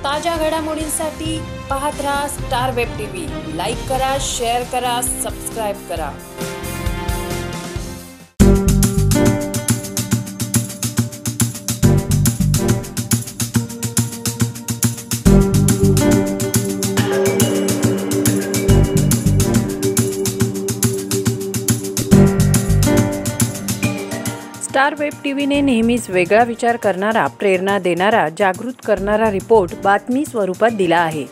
ताज्या घडामोडींसाठी पाहत रहा स्टार वेब टीव्ही। लाईक करा, शेअर करा, सबस्क्राईब करा। स्टार वेब टीव्हीने नेहमीच वेगळा विचार करणारा, प्रेरणा देणारा, जागृत करणारा रिपोर्ट बातमी स्वरूपात दिला आहे।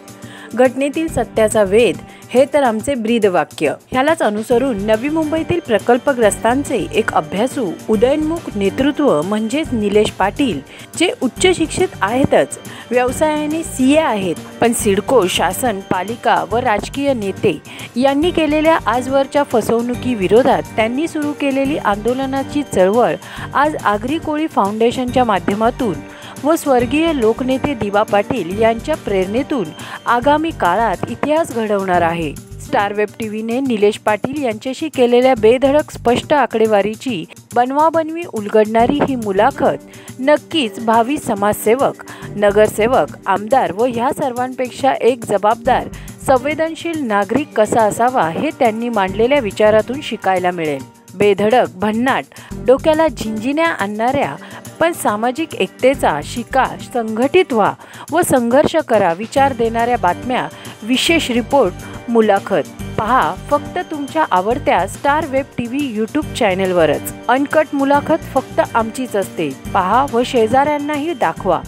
घटनेतील सत्याचा वेध हे तर आमचे ब्रीदवाक्य। ह्यालाच अनुसरून नवी मुंबईतील प्रकल्पग्रस्तांचे एक अभ्यासू उदयोन्मुख नेतृत्व म्हणजेच निलेश पाटील, जे उच्च शिक्षित आहेतच, व्यवसायाने सीए आहेत, पण सिडको, शासन, पालिका व राजकीय नेते यांनी केलेल्या आजवरच्या फसवणुकी विरोधात त्यांनी सुरू केलेली आंदोलनाची चळवळ आज आगरी कोळी फाउंडेशनच्या माध्यमातून व स्वर्गीय लोकनेते दिवा पाटील यांच्या प्रेरणेतून आगामी काळात इतिहास घडवणार आहे। स्टार वेब टीव्हीने निलेश पाटील यांच्याशी केलेल्या बेधडक स्पष्ट आकडेवारीची बनवाबनवी उलगडणारी ही मुलाखत नक्कीच भावी समाजसेवक, नगरसेवक, आमदार व ह्या सर्वांपेक्षा एक जबाबदार, संवेदनशील नागरिक कसा असावा हे त्यांनी मांडलेल्या विचारातून शिकायला मिळेल। बेधडक, भन्नाट, डोक्याला झिंजिण्या आणणाऱ्या पण सामाजिक एकतेचा शिका, संघटित व्हा व संघर्ष करा विचार देणाऱ्या बातम्या, विशेष रिपोर्ट, मुलाखत पहा फक्त तुमच्या आवडत्या स्टार वेब टीव्ही यूट्यूब चॅनलवरच। अनकट मुलाखत फक्त आमचीच असते। पहा व शेजाऱ्यांनाही दाखवा,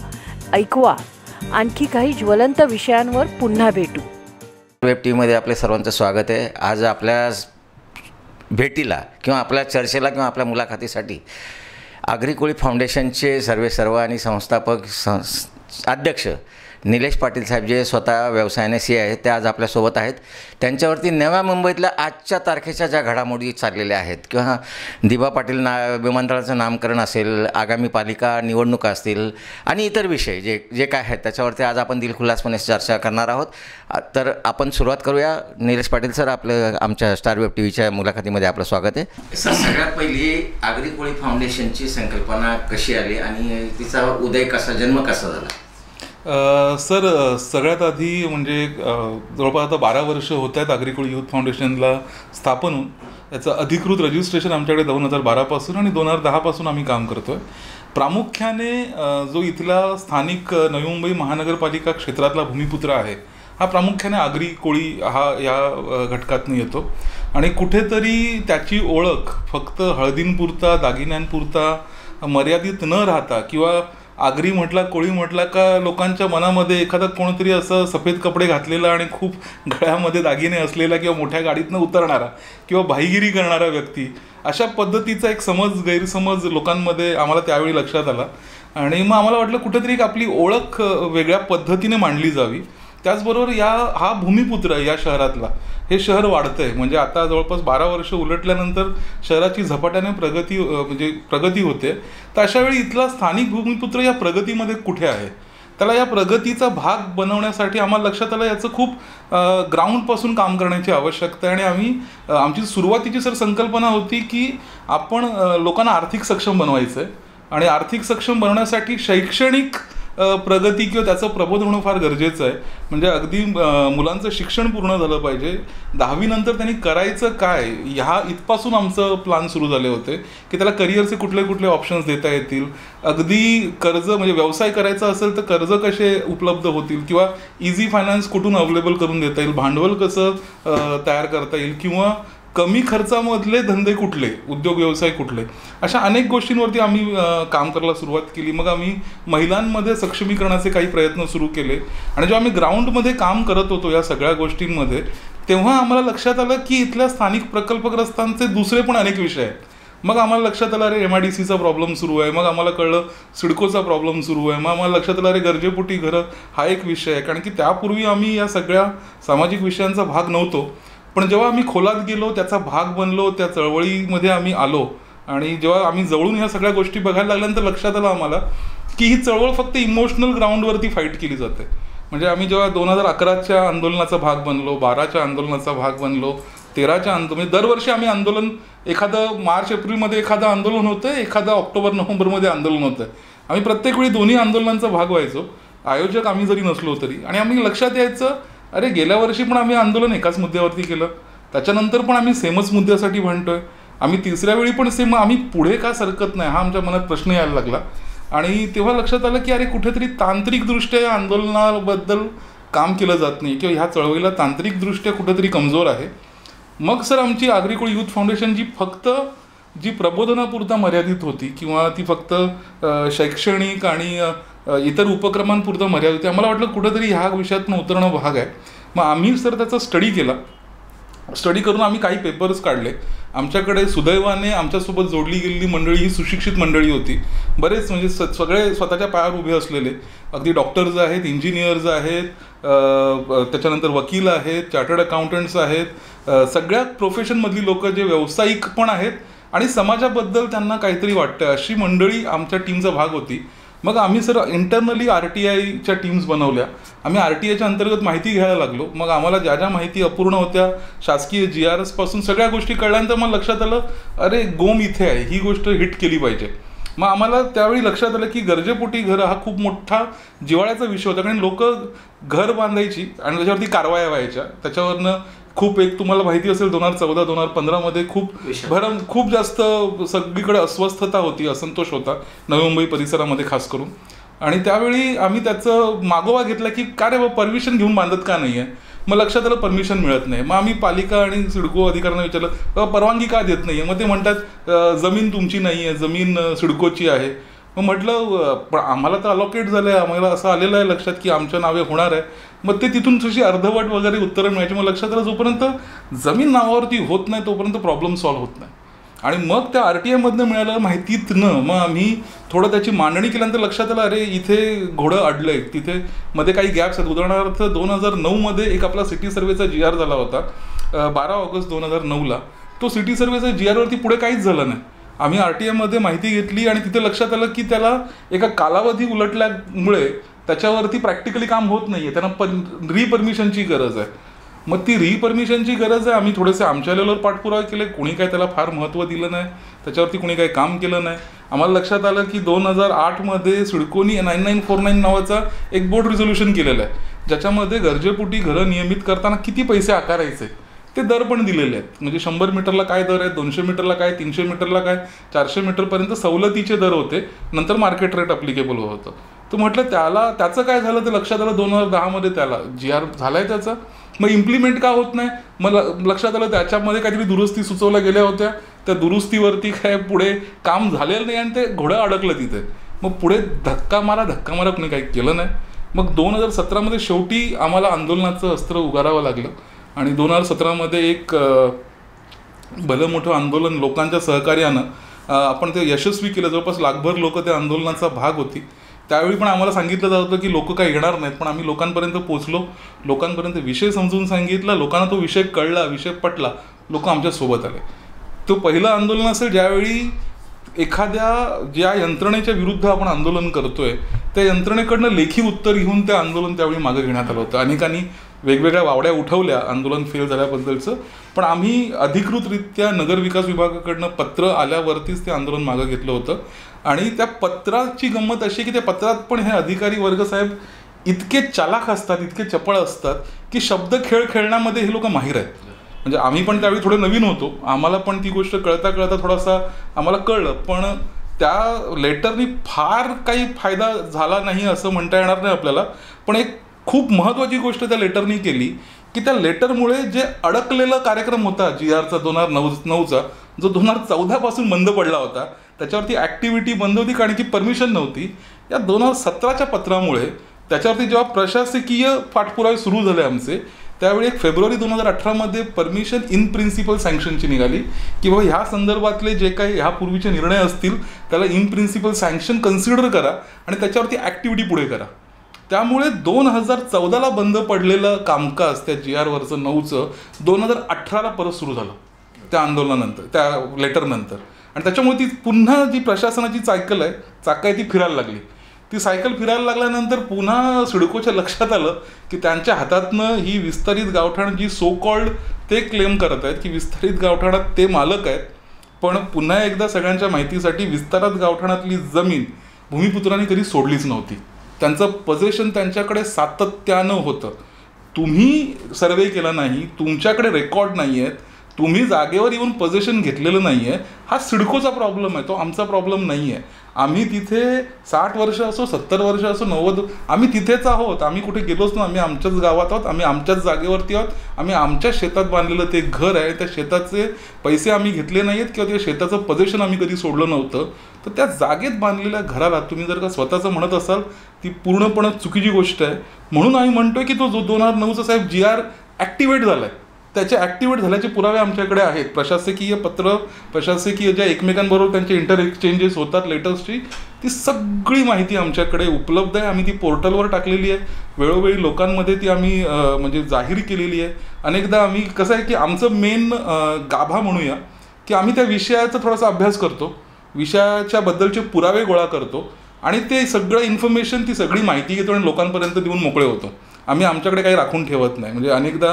ऐकवा। आणखी काही ज्वलंत विषयांवर पुन्हा भेटू। वेब टीव्हीमध्ये आपले सर्वांचं स्वागत आहे। आज आपल्या भेटीला किंवा आपल्या चर्चेला किंवा आपल्या मुलाखतीसाठी आगरी कोळी फाउंडेशनचे सर्व आणि संस्थापक अध्यक्ष निलेश पाटील साहेब, जे स्वतः व्यवसायाने सीए आहेत, ते आज आपल्यासोबत आहेत। त्यांच्यावरती नव्या मुंबईतल्या आजच्या तारखेच्या ज्या घडामोडी चाललेल्या आहेत किंवा दिवा पाटील विमानतळाचं नामकरण असेल, आगामी पालिका निवडणुका असतील आणि इतर विषय जे काय आहेत त्याच्यावरती आज आपण दिलखुलासपणे चर्चा करणार आहोत। तर आपण सुरुवात करूया। निलेश पाटील सर, आपलं आमच्या स्टार वेब टीव्हीच्या मुलाखतीमध्ये आपलं स्वागत आहे। सर, सगळ्यात पहिली आगरी कोळी फाउंडेशनची संकल्पना कशी आली आणि तिचा उदय कसा, जन्म कसा झाला? सर, सगळ्यात आधी म्हणजे जवळपास आता 12 वर्ष होत आहेत आगरी कोळी यूथ फाउंडेशनला स्थापन होऊन। याचं अधिकृत रजिस्ट्रेशन आमच्याकडे 2012 पासून आणि 2010 पासून आम्ही काम करतो आहे। प्रामुख्याने जो इथला स्थानिक नवी मुंबई महानगरपालिका क्षेत्रातला भूमिपुत्र आहे, हा प्रामुख्याने आगरी कोळी या घटकातून येतो आणि कुठेतरी त्याची ओळख फक्त हळदींपुरता, दागिन्यांपुरता मर्यादित न राहता किंवा आगरी म्हटला, कोळी म्हटला का लोकांच्या मनामध्ये एखादा कोणतरी असं सफेद कपडे घातलेला आणि खूप गळ्यामध्ये दागिने असलेला किंवा मोठ्या गाडीतनं उतरणारा किंवा भाईगिरी करणारा व्यक्ती, अशा पद्धतीचा एक गैरसमज लोकांमध्ये आम्हाला त्यावेळी लक्षात आला आणि मग आम्हाला वाटलं कुठेतरी एक आपली ओळख वेगळ्या पद्धतीने मांडली जावी। त्याचबरोबर हा भूमिपुत्र या शहरातला, हे शहर वाढतं आहे, म्हणजे आता जवळपास 12 वर्ष उलटल्यानंतर शहराची झपाट्याने प्रगती होते। तर अशावेळी इथला स्थानिक भूमिपुत्र या प्रगतीमध्ये कुठे आहे, त्याला या प्रगतीचा भाग बनवण्यासाठी आम्हाला लक्षात आलं याचं खूप ग्राउंडपासून काम करण्याची आवश्यकता आहे। आणि आमची सुरुवातीची संकल्पना होती की आपण लोकांना आर्थिक सक्षम बनवायचं आहे आणि आर्थिक सक्षम बनवण्यासाठी शैक्षणिक प्रगती किंवा त्याचं प्रबोधन होणं फार गरजेचं आहे। म्हणजे अगदी मुलांचं शिक्षण पूर्ण झालं पाहिजे, 10वी नंतर त्यांनी करायचं काय इथपासून आमचं प्लॅन सुरू झाले होते की त्याला करिअरचे कुठले ऑप्शन्स देता येतील, अगदी कर्ज म्हणजे व्यवसाय करायचा असेल तर कर्ज कसे उपलब्ध होतील किंवा इझी फायनान्स कुठून अवेलेबल करून देता येईल, भांडवल कसं तयार करता येईल किंवा कमी खर्चामधले धंदे कुठले, उद्योग व्यवसाय कुठले, अशा अनेक गोष्टींवरती आम्ही काम करायला सुरुवात केली। मग आम्ही महिलांमध्ये सक्षमीकरणाचे काही प्रयत्न सुरू केले आणि जेव्हा आम्ही ग्राउंडमध्ये काम करत होतो या सगळ्या गोष्टींमध्ये, तेव्हा आम्हाला लक्षात आलं की इथल्या स्थानिक प्रकल्पग्रस्तांचे दुसरे पण अनेक विषय आहेत। मग आम्हाला लक्षात आलं अरे MIDCचा प्रॉब्लेम सुरू आहे, मग आम्हाला कळलं सिडकोचा प्रॉब्लेम सुरू आहे, मग आम्हाला लक्षात आलं अरे गरजेपोटी घरं हा एक विषय आहे, कारण की त्यापूर्वी आम्ही या सगळ्या सामाजिक विषयांचा भाग नव्हतो। पण जेव्हा आम्ही खोलात गेलो, त्याचा भाग बनलो, त्या चळवळीमध्ये आम्ही आलो आणि जेव्हा आम्ही जवळून ह्या सगळ्या गोष्टी बघायला लागल्यानंतर लक्षात आलं आम्हाला की ही चळवळ फक्त इमोशनल ग्राउंडवरती फाईट केली जाते। म्हणजे आम्ही जेव्हा 2011च्या आंदोलनाचा भाग बनलो, 12च्या आंदोलनाचा भाग बनलो, 13च्या म्हणजे दरवर्षी आम्ही आंदोलन, एखादं मार्च-एप्रिलमध्ये एखादं आंदोलन होतं, एखादं ऑक्टोबर-नोव्हेंबरमध्ये आंदोलन होतं। आम्ही प्रत्येक वेळी दोन्ही आंदोलनांचा भाग व्हायचो आयोजक आम्ही जरी नसलो तरी. आणि आम्ही लक्षात यायचं, अरे गेल्या वर्षी पण आम्ही आंदोलन एकाच मुद्द्यावरती केलं, त्याच्यानंतर पण आम्ही सेमच मुद्द्यासाठी म्हणतोय, आम्ही तिसऱ्या वेळी पण सेम, आम्ही पुढे का सरकत नाही, हा आमच्या मनात प्रश्न यायला लागला. आणि तेव्हा लक्षात आलं की अरे कुठेतरी तांत्रिकदृष्ट्या या आंदोलनाबद्दल काम केलं जात नाही किंवा ह्या चळवळीला तांत्रिकदृष्ट्या कुठेतरी कमजोर आहे. मग सर आमची आगरीकुळी यूथ फाउंडेशन जी प्रबोधनापुरता मर्यादित होती किंवा ती फक्त शैक्षणिक आणि इतर उपक्रमांपुरतं मर्यादित होती, आम्हाला वाटलं कुठंतरी ह्या विषयातून उतरणं भाग आहे. मग आम्ही सर त्याचा स्टडी केला. स्टडी करून आम्ही काही पेपर्स काढले. आमच्याकडे सुदैवाने आमच्यासोबत जोडली गेलेली मंडळी ही सुशिक्षित मंडळी होती. बरेच म्हणजे सगळे स्वतःच्या पायावर उभे असलेले, अगदी डॉक्टर्स आहेत, इंजिनियर्स आहेत, त्याच्यानंतर वकील आहेत, चार्टर्ड अकाउंटंट्स आहेत, सगळ्या प्रोफेशनमधली लोक जे व्यावसायिक पण आहेत आणि समाजाबद्दल त्यांना काहीतरी वाटतं अशी मंडळी आमच्या टीमचा भाग होती. मग आम्ही सर इंटरनली RTIच्या टीम्स बनवल्या. आम्ही RTIच्या अंतर्गत माहिती घ्यायला लागलो. मग आम्हाला ज्या ज्या माहिती अपूर्ण होत्या शासकीय GRS पासून सगळ्या गोष्टी कळल्यानंतर मग लक्षात आलं, अरे गोम इथे आहे, ही गोष्ट हिट केली पाहिजे. मग आम्हाला त्यावेळी लक्षात आलं की गरजेपोटी घर हा खूप मोठा जिव्हाळ्याचा विषय होता. कारण लोक घर बांधायची आणि त्याच्यावरती कारवाया व्हायच्या. त्याच्यावरनं खूप एक तुम्हाला माहिती असेल 2014-2015 खूप जास्त सगळीकडे अस्वस्थता होती, असंतोष होता नवी मुंबई परिसरामध्ये खास करून. आणि त्यावेळी आम्ही त्याचं मागोवा घेतला की का रे परमिशन घेऊन बांधत का नाही आहे. मग लक्षात आलं परमिशन मिळत नाही. मग आम्ही पालिका आणि सिडको अधिकाऱ्यांना विचारलं परवानगी का देत नाही आहे. मग ते म्हणतात जमीन तुमची नाही आहे, जमीन सिडकोची आहे. मग म्हटलं पण आम्हाला तर अलॉकेट झालं आहे, आम्हाला असं आलेलं आहे लक्षात की आमच्या नावे होणार आहे. मग ते तिथून तशी अर्धवट वगैरे उत्तरं मिळायची. मग लक्षात आलं जोपर्यंत जमीन नावावरती होत नाही तोपर्यंत प्रॉब्लेम सॉल्व्ह होत नाही. आणि मग त्या RTIमधनं मिळालेल्या माहितीतनं मग आम्ही थोडं त्याची मांडणी केल्यानंतर लक्षात आलं, अरे इथे घोडं अडलं आहे, तिथे मध्ये काही गॅप्स आहेत. उदाहरणार्थ 2009 एक आपला सिटी सर्वेचा GR झाला होता 12 ऑगस्ट 2009. तो सिटी सर्वेचा GRवरती पुढे काहीच झालं नाही. आम्ही RTIमध्ये माहिती घेतली आणि तिथे लक्षात आलं की त्याला एका कालावधी उलटल्यामुळे त्याच्यावरती प्रॅक्टिकली काम होत नाही आहे, त्यांना रिपरमिशनची गरज आहे. मग ती रिपरमिशनची गरज आहे. आम्ही थोडेसे आमच्या लेवलवर पाठपुरावा केले, कोणी काय त्याला फार महत्त्व दिलं नाही, त्याच्यावरती कोणी काही काम केलं नाही. आम्हाला लक्षात आलं की 2008 सिडकोनी 9949 नावाचा एक बोर्ड रिझोल्युशन केलेलं आहे, ज्याच्यामध्ये गरजेपोटी घरं नियमित करताना किती पैसे आकारायचे ते दर पण दिलेले आहेत. म्हणजे 100 मीटरला काय दर आहे, 200 मीटरला काय, 300 मीटरला काय, 400 मीटरपर्यंत सवलतीचे दर होते, नंतर मार्केट रेट अप्लिकेबल होतं. तर म्हटलं त्याचं काय झालं ते लक्षात आलं 2010 त्याला GR झाला आहे त्याचा. मग इम्प्लिमेंट का होत नाही. मग लक्षात आलं त्याच्यामध्ये काहीतरी दुरुस्ती सुचवल्या गेल्या होत्या, त्या दुरुस्तीवरती काय पुढे काम झालेलं नाही आणि ते घोडं अडकलं तिथे. मग पुढे धक्का मारा कोणी काही केलं नाही. मग 2017 शेवटी आम्हाला आंदोलनाचं अस्त्र उगारावं लागलं आणि 2017 एक भलं मोठं आंदोलन लोकांच्या सहकार्यानं आपण ते यशस्वी केलं. जवळपास लाखभर लोक त्या आंदोलनाचा भाग होती. त्यावेळी पण आम्हाला सांगितलं जात होतं की लोक काही येणार नाहीत, पण आम्ही लोकांपर्यंत पोचलो, लोकांपर्यंत विषय समजून सांगितला, लोकांना तो विषय कळला, विषय पटला, लोक आमच्यासोबत आले. तो पहिलं आंदोलन असेल ज्यावेळी ज्या यंत्रणेच्या विरुद्ध आपण आंदोलन करतोय त्या यंत्रणेकडनं लेखी उत्तर घेऊन ते आंदोलन त्यावेळी मागं घेण्यात आलं होतं. अनेकांनी वेगवेगळ्या वावड्या उठवल्या आंदोलन फेल झाल्याबद्दलचं, पण आम्ही अधिकृतरित्या नगरविकास विभागाकडनं पत्र आल्यावरतीच ते आंदोलन मागं घेतलं होतं. आणि त्या पत्राची गंमत अशी की त्या पत्रात पण हे अधिकारी वर्ग साहेब इतके चालाख असतात, इतके चपळ असतात की शब्द खेळ खेळण्यामध्ये हे लोक माहीर आहेत. म्हणजे आम्ही पण त्यावेळी थोडे नवीन होतो, आम्हाला पण ती गोष्ट कळता थोडासा आम्हाला कळलं, पण त्या लेटरनी फार काही फायदा झाला नाही असं म्हणता येणार नाही आपल्याला. पण एक खूप महत्त्वाची गोष्ट त्या लेटरनी केली की त्या लेटरमुळे जे अडकलेला कार्यक्रम होता GRचा 2009चा, जो 2014 पासून बंद पडला होता, त्याच्यावरती ॲक्टिव्हिटी बंद होती कारण की परमिशन नव्हती. या 2017च्या पत्रामुळे त्याच्यावरती जेव्हा प्रशासकीय पाठपुरावे सुरू झाले आमचे, त्यावेळी फेब्रुवारी 2018 परमिशन इन प्रिन्सिपल सँक्शनची निघाली की बाबा ह्या संदर्भातले जे काही ह्यापूर्वीचे निर्णय असतील त्याला इन प्रिन्सिपल सँक्शन कन्सिडर करा आणि त्याच्यावरती ॲक्टिव्हिटी पुढे करा. त्यामुळे 2014ला बंद पडलेलं कामकाज त्या GRवरचं 9चं 2018ला परत सुरू झालं त्या आंदोलनानंतर, त्या लेटरनंतर. आणि त्याच्यामुळे ती पुन्हा जी प्रशासनाची चाकं आहे ती फिरायला लागली. ती सायकल फिरायला लागल्यानंतर पुन्हा सिडकोच्या लक्षात आलं की त्यांच्या हातातनं ही विस्तारित गावठाण जी सो कॉल्ड ते क्लेम करत आहेत की विस्तारित गावठाणात ते मालक आहेत, पण पुन्हा एकदा सगळ्यांच्या माहितीसाठी विस्तारित गावठाणातली जमीन भूमिपुत्रांनी कधी सोडलीच नव्हती. त्यांचं पोझिशन त्यांच्याकडे सातत्यानं होतं. तुम्ही सर्वे केला नाही, तुमच्याकडे रेकॉर्ड नाही आहेत, तुम्ही जागेवर येऊन पोझिशन घेतलेलं नाही आहे, हा सिडकोचा प्रॉब्लेम आहे, तो आमचा प्रॉब्लेम नाही आहे. आम्ही तिथे 60 वर्ष असो, 70 वर्ष असो, 90, आम्ही तिथेच आहोत. आम्ही कुठे गेलोच ना, आम्ही आमच्याच गावात आहोत, आम्ही आमच्याच जागेवरती आहोत. आम्ही आमच्या शेतात बांधलेलं ते घर आहे, त्या शेताचे पैसे आम्ही घेतले नाही आहेत किंवा त्या शेताचं पोझिशन आम्ही कधी सोडलं नव्हतं. तर त्या जागेत बांधलेल्या घराला तुम्ही जर का स्वतःचं म्हणत असाल, ती पूर्णपणे चुकीची गोष्ट आहे. म्हणून आम्ही म्हणतोय की तो जो 2009चा साहेब GR ॲक्टिवेट झाला आहे, त्याचे ॲक्टिवेट झाल्याचे पुरावे आमच्याकडे आहेत. प्रशासकीय पत्र, प्रशासकीय ज्या एकमेकांबरोबर त्यांचे इंटर एक्सचेंजेस होतात लेटर्सची, ती सगळी माहिती आमच्याकडे उपलब्ध आहे. आम्ही ती पोर्टलवर टाकलेली आहे, वेळोवेळी लोकांमध्ये ती आम्ही म्हणजे जाहीर केलेली आहे. अनेकदा आम्ही कसं आहे की आमचं मेन गाभा म्हणूया की आम्ही त्या विषयाचा थोडासा अभ्यास करतो, विषयाच्याबद्दलचे पुरावे गोळा करतो आणि ते सगळं इन्फॉर्मेशन, ती सगळी माहिती घेतो आणि लोकांपर्यंत देऊन मोकळे होतो. आम्ही आमच्याकडे काही राखून ठेवत नाही. म्हणजे अनेकदा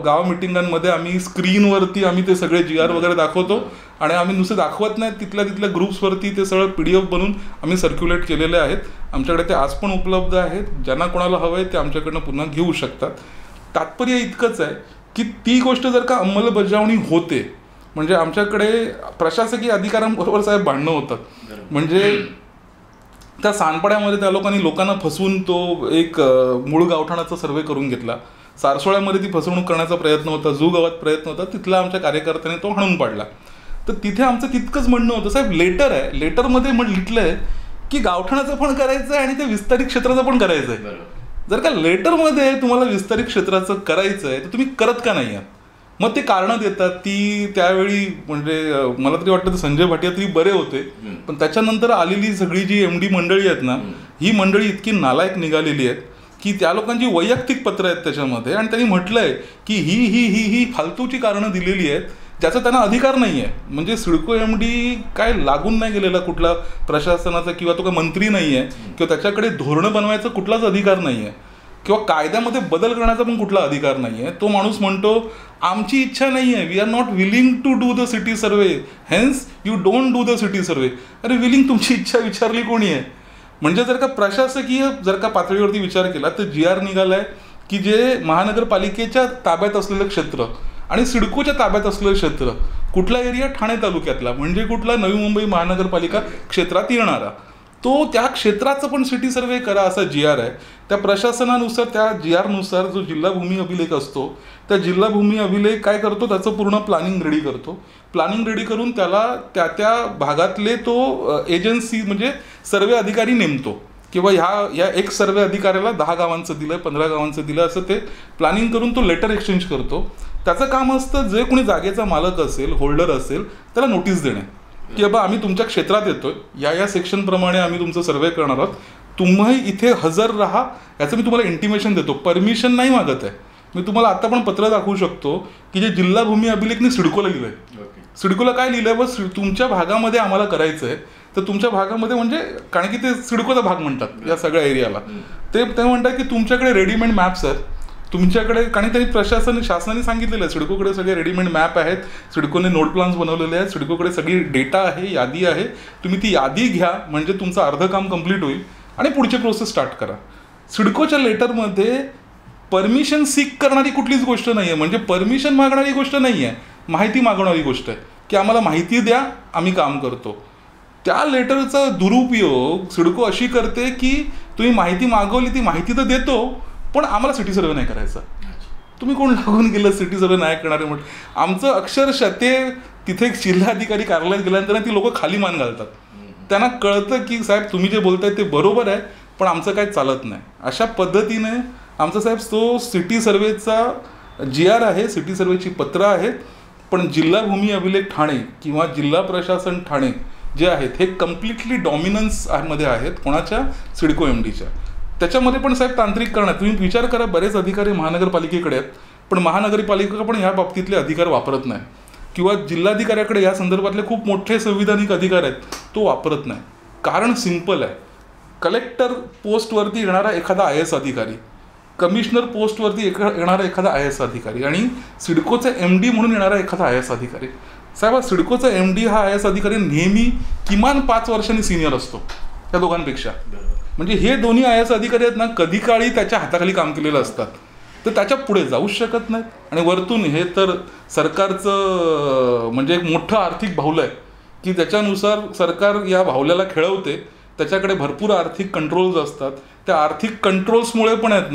गाव मिटिंगांमध्ये आम्ही स्क्रीनवरती आम्ही ते सगळे GR वगैरे दाखवतो आणि आम्ही नुसते दाखवत नाही, तिथल्या ग्रुप्सवरती ते सगळं PDF बनवून आम्ही सर्क्युलेट केलेले आहेत. आमच्याकडे ते आज पण उपलब्ध आहेत. ज्यांना कोणाला हवं आहे ते आमच्याकडनं पुन्हा घेऊ शकतात. तात्पर्य इतकंच आहे की ती गोष्ट जर का अंमलबजावणी होते, म्हणजे आमच्याकडे प्रशासकीय अधिकाऱ्यांबरोबर साहेब भांडणं होतात. म्हणजे त्या सांडपाड्यामध्ये त्या लोकांना फसवून तो एक मूळ गावठाणाचा सर्वे करून घेतला. सारसोळ्यामध्ये ती फसवणूक करण्याचा प्रयत्न होता, जू गावात प्रयत्न होता, तिथला आमच्या कार्यकर्त्याने तो हाणून पाडला. तर तिथे आमचं तितकंच म्हणणं होतं, साहेब लेटर आहे, लेटरमध्ये लिहिलं आहे की गावठाणाचं पण करायचं आहे आणि ते विस्तारित क्षेत्राचं पण करायचं आहे. जर का लेटरमध्ये तुम्हाला विस्तारित क्षेत्राचं करायचं आहे तर तुम्ही करत का नाही आहात? मग ते कारणं देतात. ती त्यावेळी म्हणजे मला तरी वाटतं संजय भाटिया तरी बरे होते, पण त्याच्यानंतर आलेली सगळी जी MD मंडळी आहेत ना, ही मंडळी इतकी नालायक निघालेली आहेत की त्या लोकांची वैयक्तिक पत्र आहेत त्याच्यामध्ये आणि त्यांनी म्हटलंय की ही फालतूची कारणं दिलेली आहेत ज्याचा त्यांना अधिकार नाही आहे. म्हणजे सिडको MD काय लागून नाही गेलेला कुठला प्रशासनाचा किंवा तो काय मंत्री नाही आहे किंवा त्याच्याकडे धोरणं बनवायचा कुठलाच अधिकार नाही आहे किंवा कायद्यामध्ये बदल करण्याचा पण कुठला अधिकार नाही आहे. तो माणूस म्हणतो आमची इच्छा नाही आहे, we are not willing to do the city survey, hence you don't do the city survey. अरे विलिंग तुमची इच्छा विचारली कोणी आहे? म्हणजे जर का प्रशासकीय जर का पातळीवरती विचार केला तर GR निघाला आहे की जे महानगरपालिकेच्या ताब्यात असलेलं क्षेत्र आणि सिडकोच्या ताब्यात असलेलं क्षेत्र, कुठला एरिया ठाणे तालुक्यातला म्हणजे कुठला नवी मुंबई महानगरपालिका क्षेत्रात येणारा, तो त्या क्षेत्राचं पण सिटी सर्वे करा असा GR आहे. त्या प्रशासनानुसार, त्या GRनुसार जो जिल्हा भूमी अभिलेख असतो, त्या जिल्हा भूमी अभिलेख काय करतो, त्याचं पूर्ण प्लॅनिंग रेडी करतो. प्लॅनिंग रेडी करून त्याला त्या भागातले तो एजन्सी म्हणजे सर्वे अधिकारी नेमतो किंवा या एक सर्वे अधिकाऱ्याला 10 गावांचं दिलं, 15 गावांचं दिलं, असं ते प्लॅनिंग करून तो लेटर एक्सचेंज करतो. त्याचं काम असतं जे कोणी जागेचा मालक असेल, होल्डर असेल, त्याला नोटीस देणे की बाबा आम्ही तुमच्या क्षेत्रात येतोय, या सेक्शनप्रमाणे आम्ही तुमचं सर्वे करणार आहोत, तुम्ही इथे हजर राहा, याचं मी तुम्हाला इंटिमेशन देतो. परमिशन नाही मागत आहे. मी तुम्हाला आता पण पत्र दाखवू शकतो की जे जिल्हा भूमी अभिलेखनी सिडकोला लिहिलं आहे. सिडकोला काय लिहिलं आहे, बस तुमच्या भागामध्ये आम्हाला करायचं आहे, तर तुमच्या भागामध्ये म्हणजे कारण की ते सिडकोचा भाग म्हणतात या सगळ्या एरियाला, ते म्हणतात की तुमच्याकडे रेडीमेड मॅप्स आहेत तुमच्याकडे, कारण त्यांनी शासनाने सांगितलेलं आहे सिडकोकडे सगळे रेडीमेड मॅप आहेत, सिडकोने नोड प्लान्स बनवलेले आहेत, सिडकोकडे सगळी डेटा आहे, यादी आहे, तुम्ही ती यादी घ्या म्हणजे तुमचं अर्ध काम कंप्लीट होईल आणि पुढचे प्रोसेस स्टार्ट करा. सिडकोच्या लेटरमध्ये परमिशन सीक करणारी कुठलीच गोष्ट नाही आहे, म्हणजे परमिशन मागणारी गोष्ट नाही आहे, माहिती मागणारी गोष्ट आहे की आम्हाला माहिती द्या, आम्ही काम करतो. त्या लेटरचा दुरुपयोग सिडको अशी करते की तुम्ही माहिती मागवली, ती माहिती तर देतो पण आम्हाला सिटी सर्वे नाही करायचा. तुम्ही कोण लागून गेलं सिटी सर्वे नाही करणारे म्हणून? आमचं अक्षरशः ते तिथे जिल्हाधिकारी कार्यालयात गेल्यानंतर ती लोक खाली मान घालतात. त्यांना कळतं की साहेब तुम्ही जे बोलताय ते बरोबर आहे पण आमचं काय चालत नाही. अशा पद्धतीने आमचा साहेब तो सिटी सर्वेचा GR आहे, सिटी सर्वेची पत्र आहेत, पण जिल्हा भूमी अभिलेख ठाणे किंवा जिल्हा प्रशासन ठाणे जे आहेत हे कम्प्लिटली डॉमिनन्स मध्ये आहेत कोणाच्या, सिडको MDच्या. त्याच्यामध्ये पण साहेब तांत्रिक करण्यात तुम्ही विचार करा, बरेच अधिकारी महानगरपालिकेकडे आहेत पण महानगरपालिका पण या बाबतीतले अधिकार वापरत नाही किंवा जिल्हाधिकाऱ्याकडे या संदर्भातले खूप मोठे संविधानिक अधिकार आहेत, तो वापरत नाही. कारण सिंपल आहे, कलेक्टर पोस्टवरती येणारा एखादा IAS अधिकारी, कमिशनर पोस्टवरती येणारा एखादा IAS अधिकारी आणि सिडकोचा MD म्हणून येणारा एखादा IAS अधिकारी. साहेब सिडकोचा MD हा IAS अधिकारी नेहमी किमान 5 वर्षांनी सिनियर असतो त्या दोघांपेक्षा. म्हणजे हे दोन्ही आय एस अधिकारी आहेत ना, कधी काळी त्याच्या हाताखाली काम केलेलं असतात, तर त्याच्या पुढे जाऊच शकत नाहीत. आणि वरतून हे तर सरकारचं म्हणजे एक मोठं आर्थिक बाहुलं आहे की त्याच्यानुसार सरकार या बाहुल्याला खेळवते. त्याच्याकडे भरपूर आर्थिक कंट्रोल्स असतात. त्या आर्थिक कंट्रोल्समुळे पण आहेत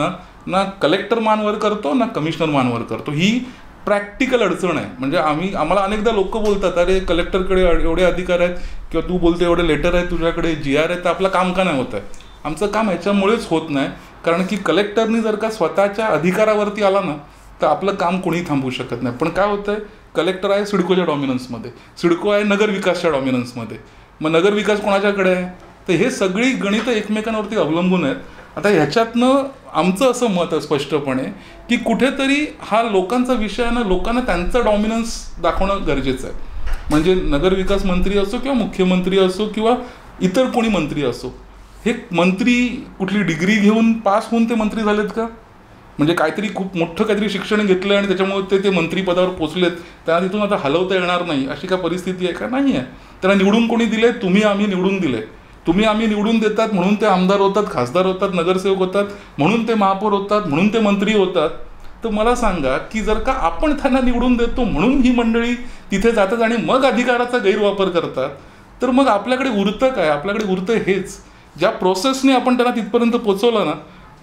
ना कलेक्टर मानवर करतो ना कमिशनर मानवर करतो. ही प्रॅक्टिकल अडचण आहे. म्हणजे आम्हाला अनेकदा लोक बोलतात, अरे कलेक्टरकडे एवढे अधिकार आहेत किंवा तू बोलते एवढे लेटर आहेत तुझ्याकडे, GR आहे, तर आपलं काम का नाही होत आहे. आमचं काम ह्याच्यामुळेच होत नाही कारण की कलेक्टरनी जर का स्वतःच्या अधिकारावरती आला ना तर आपलं काम कोणी थांबवू शकत नाही. पण काय होतं आहे, कलेक्टर आहे सिडकोच्या डॉमिनन्समध्ये, सिडको आहे नगरविकासच्या डॉमिनन्समध्ये. मग नगरविकास कोणाच्याकडे आहे, तर हे सगळी गणितं एकमेकांवरती अवलंबून आहेत. आता ह्याच्यातनं आमचं असं मत आहे स्पष्टपणे की कुठेतरी हा लोकांचा विषय आहे ना, लोकांना त्यांचं डॉमिनन्स दाखवणं गरजेचं आहे. म्हणजे नगरविकास मंत्री असो किंवा मुख्यमंत्री असो किंवा इतर कोणी मंत्री असो, हे मंत्री कुठली डिग्री घेऊन पास होऊन ते मंत्री झालेत का? म्हणजे काहीतरी खूप मोठं काहीतरी शिक्षण घेतलं आणि त्याच्यामुळे ते मंत्रीपदावर पोचलेत, त्यांना तिथून आता हलवता येणार नाही अशी काय परिस्थिती आहे का? नाही आहे. त्यांना निवडून कोणी दिले? तुम्ही आम्ही निवडून दिले. तुम्ही आम्ही निवडून देतात म्हणून ते आमदार होतात, खासदार होतात, नगरसेवक होतात, म्हणून ते महापौर होतात, म्हणून ते मंत्री होतात. तर मला सांगा की जर का आपण त्यांना निवडून देतो म्हणून ही मंडळी तिथे जातात आणि मग अधिकाराचा गैरवापर करतात, तर मग आपल्याकडे उरतं काय? आपल्याकडे उरतं हेच, ज्या प्रोसेसने आपण त्यांना तिथपर्यंत पोचवलं ना,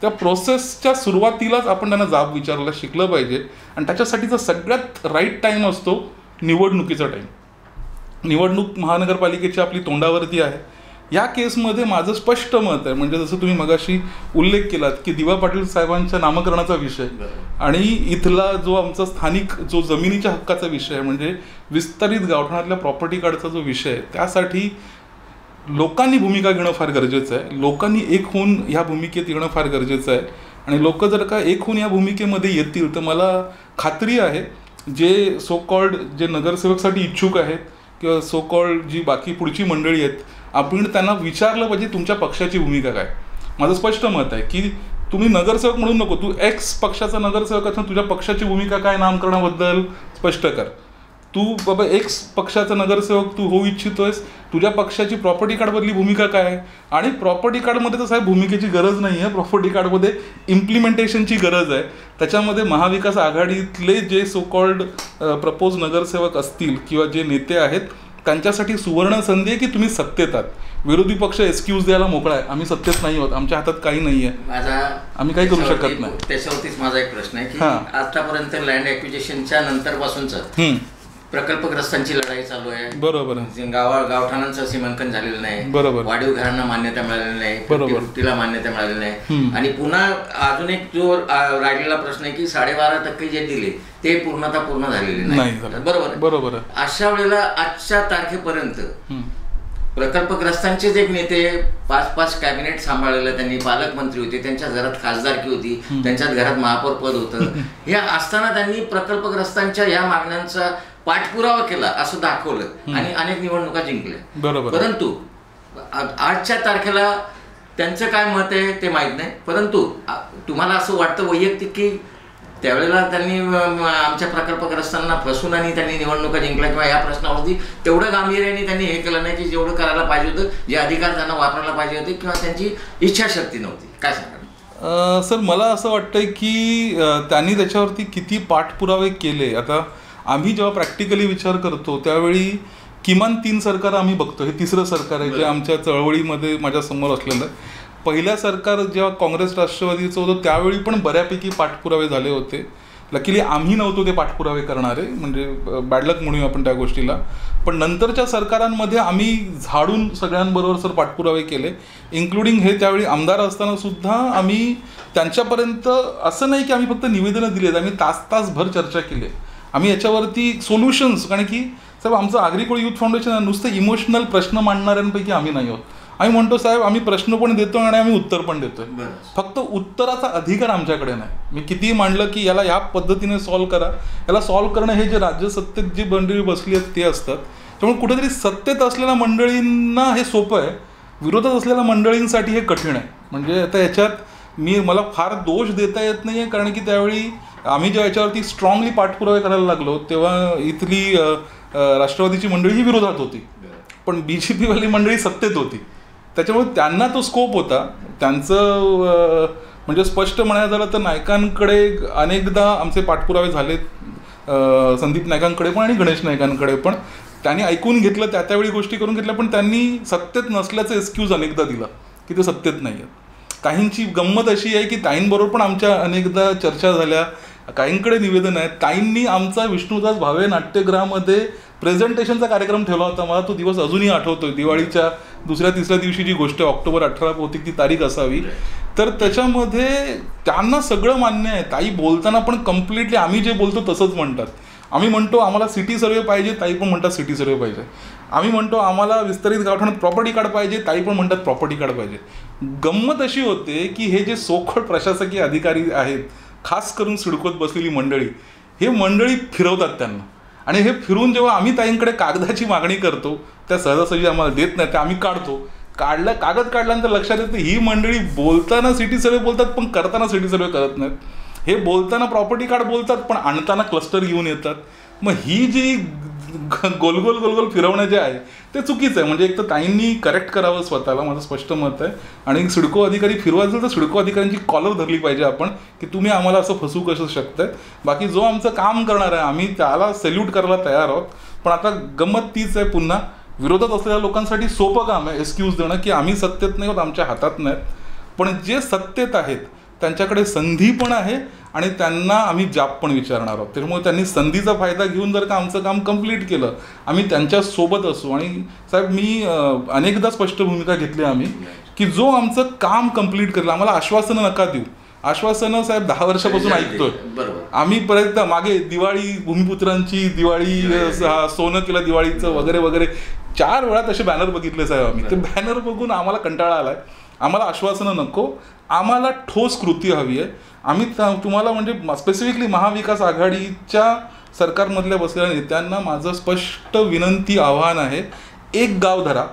त्या प्रोसेसच्या सुरुवातीलाच आपण त्यांना जाब विचारायला शिकलं पाहिजे. आणि त्याच्यासाठीचा सगळ्यात राईट टाईम असतो निवडणुकीचा टाईम. निवडणूक महानगरपालिकेची आपली तोंडावरती आहे. या केसमध्ये माझं स्पष्ट मत आहे, म्हणजे जसं तुम्ही मगाशी उल्लेख केलात की दिवा पाटील साहेबांच्या नामकरणाचा विषय आणि इथला जो आमचा स्थानिक जो जमिनीच्या हक्काचा विषय आहे, म्हणजे विस्तारित गावठाणातल्या प्रॉपर्टी कार्डचा जो विषय आहे, त्यासाठी लोकांनी भूमिका घेणं फार गरजेचं आहे. लोकांनी एक होऊन ह्या भूमिकेत येणं फार गरजेचं आहे. आणि लोक जर का एक होऊन या भूमिकेमध्ये येतील तर मला खात्री आहे जे सो कॉल्ड जे नगरसेवकसाठी इच्छुक आहेत किंवा सो कॉल्ड जी बाकी पुढची मंडळी आहेत, आपण त्यांना विचारलं पाहिजे तुमच्या पक्षाची भूमिका काय. माझं स्पष्ट मत आहे की तुम्ही नगरसेवक म्हणून नको, तू एक्स पक्षाचा नगरसेवक असून तुझ्या पक्षाची भूमिका काय नामकरणाबद्दल स्पष्ट कर. तू बाबा एक्स पक्षाचा नगरसेवक तू होऊ इच्छितोयस, तुझ्या पक्षाची प्रॉपर्टी कार्डमधली भूमिका काय आहे. आणि प्रॉपर्टी कार्डमध्ये तर साहेब भूमिकेची गरज नाही आहे, प्रॉपर्टी कार्डमध्ये इम्प्लिमेंटेशनची गरज आहे. त्याच्यामध्ये महाविकास आघाडीतले जे सो कॉल्ड प्रपोज नगरसेवक असतील किंवा जे नेते आहेत त्यांच्यासाठी सुवर्ण संधी आहे की तुम्ही सत्तेत आहात. विरोधी पक्ष एक्सक्यूज द्यायला मोकळा आहे, आम्ही सत्तेत नाही आहोत, आमच्या हातात काही नाही आहे, आम्ही काही करू शकत नाही. त्याच्यावरतीच माझा एक प्रश्न आहे की आतापर्यंत लँड ॲक्विजिशनच्या नंतर पासूनच प्रकल्पग्रस्तांची लढाई चालू आहे. बरोबर. गावठाणांचं सीमांकन झालेलं नाही, बरोबर. वाढीव घरांना मान्यता मिळालेली नाही, बरोबर, मान्यता मिळालेली नाही. आणि पुन्हा अजून एक जो राहिलेला प्रश्न आहे की 12.5% जे दिले ते पूर्ण झालेले नाही. बरोबर. अशा वेळेला आजच्या तारखेपर्यंत प्रकल्पग्रस्तांचेच एक नेते 5 कॅबिनेट सांभाळलेलं, त्यांनी पालकमंत्री होते, त्यांच्या घरात खासदारकी होती, त्यांच्याच घरात महापौर पद होतं. हे असताना त्यांनी प्रकल्पग्रस्तांच्या या मागण्यांचा पाठपुरावा केला असं दाखवलं आणि अनेक निवडणुका जिंकल्या. परंतु आजच्या तारखेला त्यांचं काय मत आहे ते माहीत नाही. परंतु तुम्हाला असं वाटतं वैयक्तिक की त्यावेळेला त्यांनी आमच्या प्रकल्पग्रस्तांना फसून आणि त्यांनी निवडणुका जिंकल्या किंवा या प्रश्नावरती तेवढं गांभीर्याने त्यांनी हे केलं नाही की जेवढं करायला पाहिजे होतं, जे अधिकार त्यांना वापरायला पाहिजे होते किंवा त्यांची इच्छाशक्ती नव्हती? काय सांगा सर? मला असं वाटतंय की त्यांनी त्याच्यावरती किती पाठपुरावे केले. आता आम्ही जेव्हा प्रॅक्टिकली विचार करतो त्यावेळी किमान 3 सरकार आम्ही बघतो. हे तिसरं सरकार आहे जे आमच्या चळवळीमध्ये माझ्यासमोर असलेलं आहे. पहिल्या सरकार जेव्हा काँग्रेस राष्ट्रवादीचं होतं त्यावेळी पण बऱ्यापैकी पाठपुरावे झाले होते. लकीली आम्ही नव्हतो ते पाठपुरावे करणारे, म्हणजे बॅडलक म्हणूया आपण त्या गोष्टीला. पण नंतरच्या सरकारांमध्ये आम्ही झाडून सगळ्यांबरोबर सर पाठपुरावे केले, इन्क्लुडिंग हे त्यावेळी आमदार असताना सुद्धा आम्ही त्यांच्यापर्यंत असं नाही की आम्ही फक्त निवेदनं दिलेत, आम्ही तासभर चर्चा केली. आम्ही याच्यावरती सोल्युशन्स, कारण की साहेब आमचं आगरी कोळी युथ फाउंडेशन नुसतं इमोशनल प्रश्न मांडणाऱ्यांपैकी आम्ही नाही आहोत. आम्ही म्हणतो साहेब आम्ही प्रश्न पण देतो आणि आम्ही उत्तर पण देतोय, फक्त उत्तराचा अधिकार आमच्याकडे नाही. मी कितीही मांडलं की याला या पद्धतीने सॉल्व्ह करा, याला सॉल्व्ह करणं हे जे राज्य सत्तेत जी मंडळी बसली आहेत ते असतात. त्यामुळे कुठेतरी सत्तेत असलेल्या मंडळींना हे सोपं आहे, विरोधात असलेल्या मंडळींसाठी हे कठीण आहे. म्हणजे आता याच्यात मला फार दोष देता येत नाही आहे, कारण की त्यावेळी आम्ही जेव्हा याच्यावरती स्ट्रॉंगली पाठपुरावे करायला लागलो तेव्हा इथली राष्ट्रवादीची मंडळी ही विरोधात होती, पण BJP वाली मंडळी सत्तेत होती. त्याच्यामुळे त्यांना तो स्कोप होता. त्यांचं म्हणजे स्पष्ट म्हणायचं झालं तर नायकांकडे अनेकदा आमचे पाठपुरावे झालेत, संदीप नायकांकडे पण आणि गणेश नायकांकडे पण. त्यांनी ऐकून घेतलं, त्यावेळी गोष्टी करून घेतल्या, पण त्यांनी सत्तेत नसल्याचं एक्सक्यूज अनेकदा दिला की ते सत्तेत नाही आहेत. काहींची गंमत अशी आहे की ताईंबरोबर पण आमच्या अनेकदा चर्चा झाल्या, काहींकडे निवेदन आहे. ताईंनी आमचा विष्णुदास भावे नाट्यगृहामध्ये प्रेझेंटेशनचा कार्यक्रम ठेवला होता. मला तो दिवस अजूनही आठवतोय. दिवाळीच्या दुसऱ्या तिसऱ्या दिवशीची गोष्ट, ऑक्टोबर 18 बहुतेक ती तारीख असावी. तर त्याच्यामध्ये त्यांना सगळं मान्य आहे. ताई बोलताना पण कम्प्लिटली आम्ही जे बोलतो तसंच म्हणतात. आम्ही म्हणतो आम्हाला सिटी सर्वे पाहिजे, ताई पण म्हणतात सिटी सर्वे पाहिजे. आम्ही म्हणतो आम्हाला विस्तारित गावठाणात प्रॉपर्टी कार्ड पाहिजे, ताई पण म्हणतात प्रॉपर्टी कार्ड पाहिजे. गंमत अशी होते की हे जे सोखड प्रशासकीय अधिकारी आहेत, खास करून सिडकोत बसलेली मंडळी, हे मंडळी फिरवतात त्यांना. आणि हे फिरून जेव्हा आम्ही ताईंकडे कागदाची मागणी करतो, त्या सहजासहजी आम्हाला देत नाही, त्या आम्ही काढतो. कागद काढल्यानंतर लक्षात येतं ही मंडळी बोलताना सिटी सर्वे बोलतात पण करताना सिटी सर्वे करत नाहीत. हे बोलताना प्रॉपर्टी कार्ड बोलतात पण आणताना क्लस्टर घेऊन येतात. मग ही जी गोलगोल फिरवणं जे आहे ते चुकीचं आहे. म्हणजे एक तर ताईंनी करेक्ट करावं स्वतःला, माझं स्पष्ट मत आहे. आणि सिडको अधिकारी फिरवायचं तर सिडको अधिकाऱ्यांची कॉलर धरली पाहिजे आपण, की तुम्ही आम्हाला असं फसवू कसं शकताय. बाकी जो आमचं काम करणार आहे आम्ही त्याला सॅल्यूट करायला तयार आहोत. पण आता गंमत तीच आहे, पुन्हा विरोधात असलेल्या लोकांसाठी सोपं काम आहे एक्सक्यूज देणं की आम्ही सत्तेत नाही आहोत, आमच्या हातात नाहीत. पण जे सत्तेत आहेत त्यांच्याकडे संधी पण आहे आणि त्यांना आम्ही जाब पण विचारणार आहोत. त्यामुळे त्यांनी संधीचा फायदा घेऊन जर का आमचं काम कंप्लीट केलं, आम्ही त्यांच्यासोबत असू. आणि साहेब मी अनेकदा स्पष्ट भूमिका घेतली आम्ही की जो आमचं काम कंप्लीट करेल, आम्हाला आश्वासनं नका देऊ. आश्वासनं साहेब 10 वर्षापासून ऐकतोय आम्ही. परत मागे दिवाळी, भूमिपुत्रांची दिवाळी, सोनं केलं दिवाळीचं वगैरे वगैरे 4 वेळा तसे बॅनर बघितले साहेब आम्ही. ते बॅनर बघून आम्हाला कंटाळा आलाय. आम्हाला आश्वासनं नको, आम्हाला ठोस कृती हवी आहे. आम्ही तुम्हाला म्हणजे स्पेसिफिकली महाविकास आघाडीच्या सरकारमधल्या बसलेल्या नेत्यांना माझं स्पष्ट विनंती, आव्हान आहे. एक गाव धरा,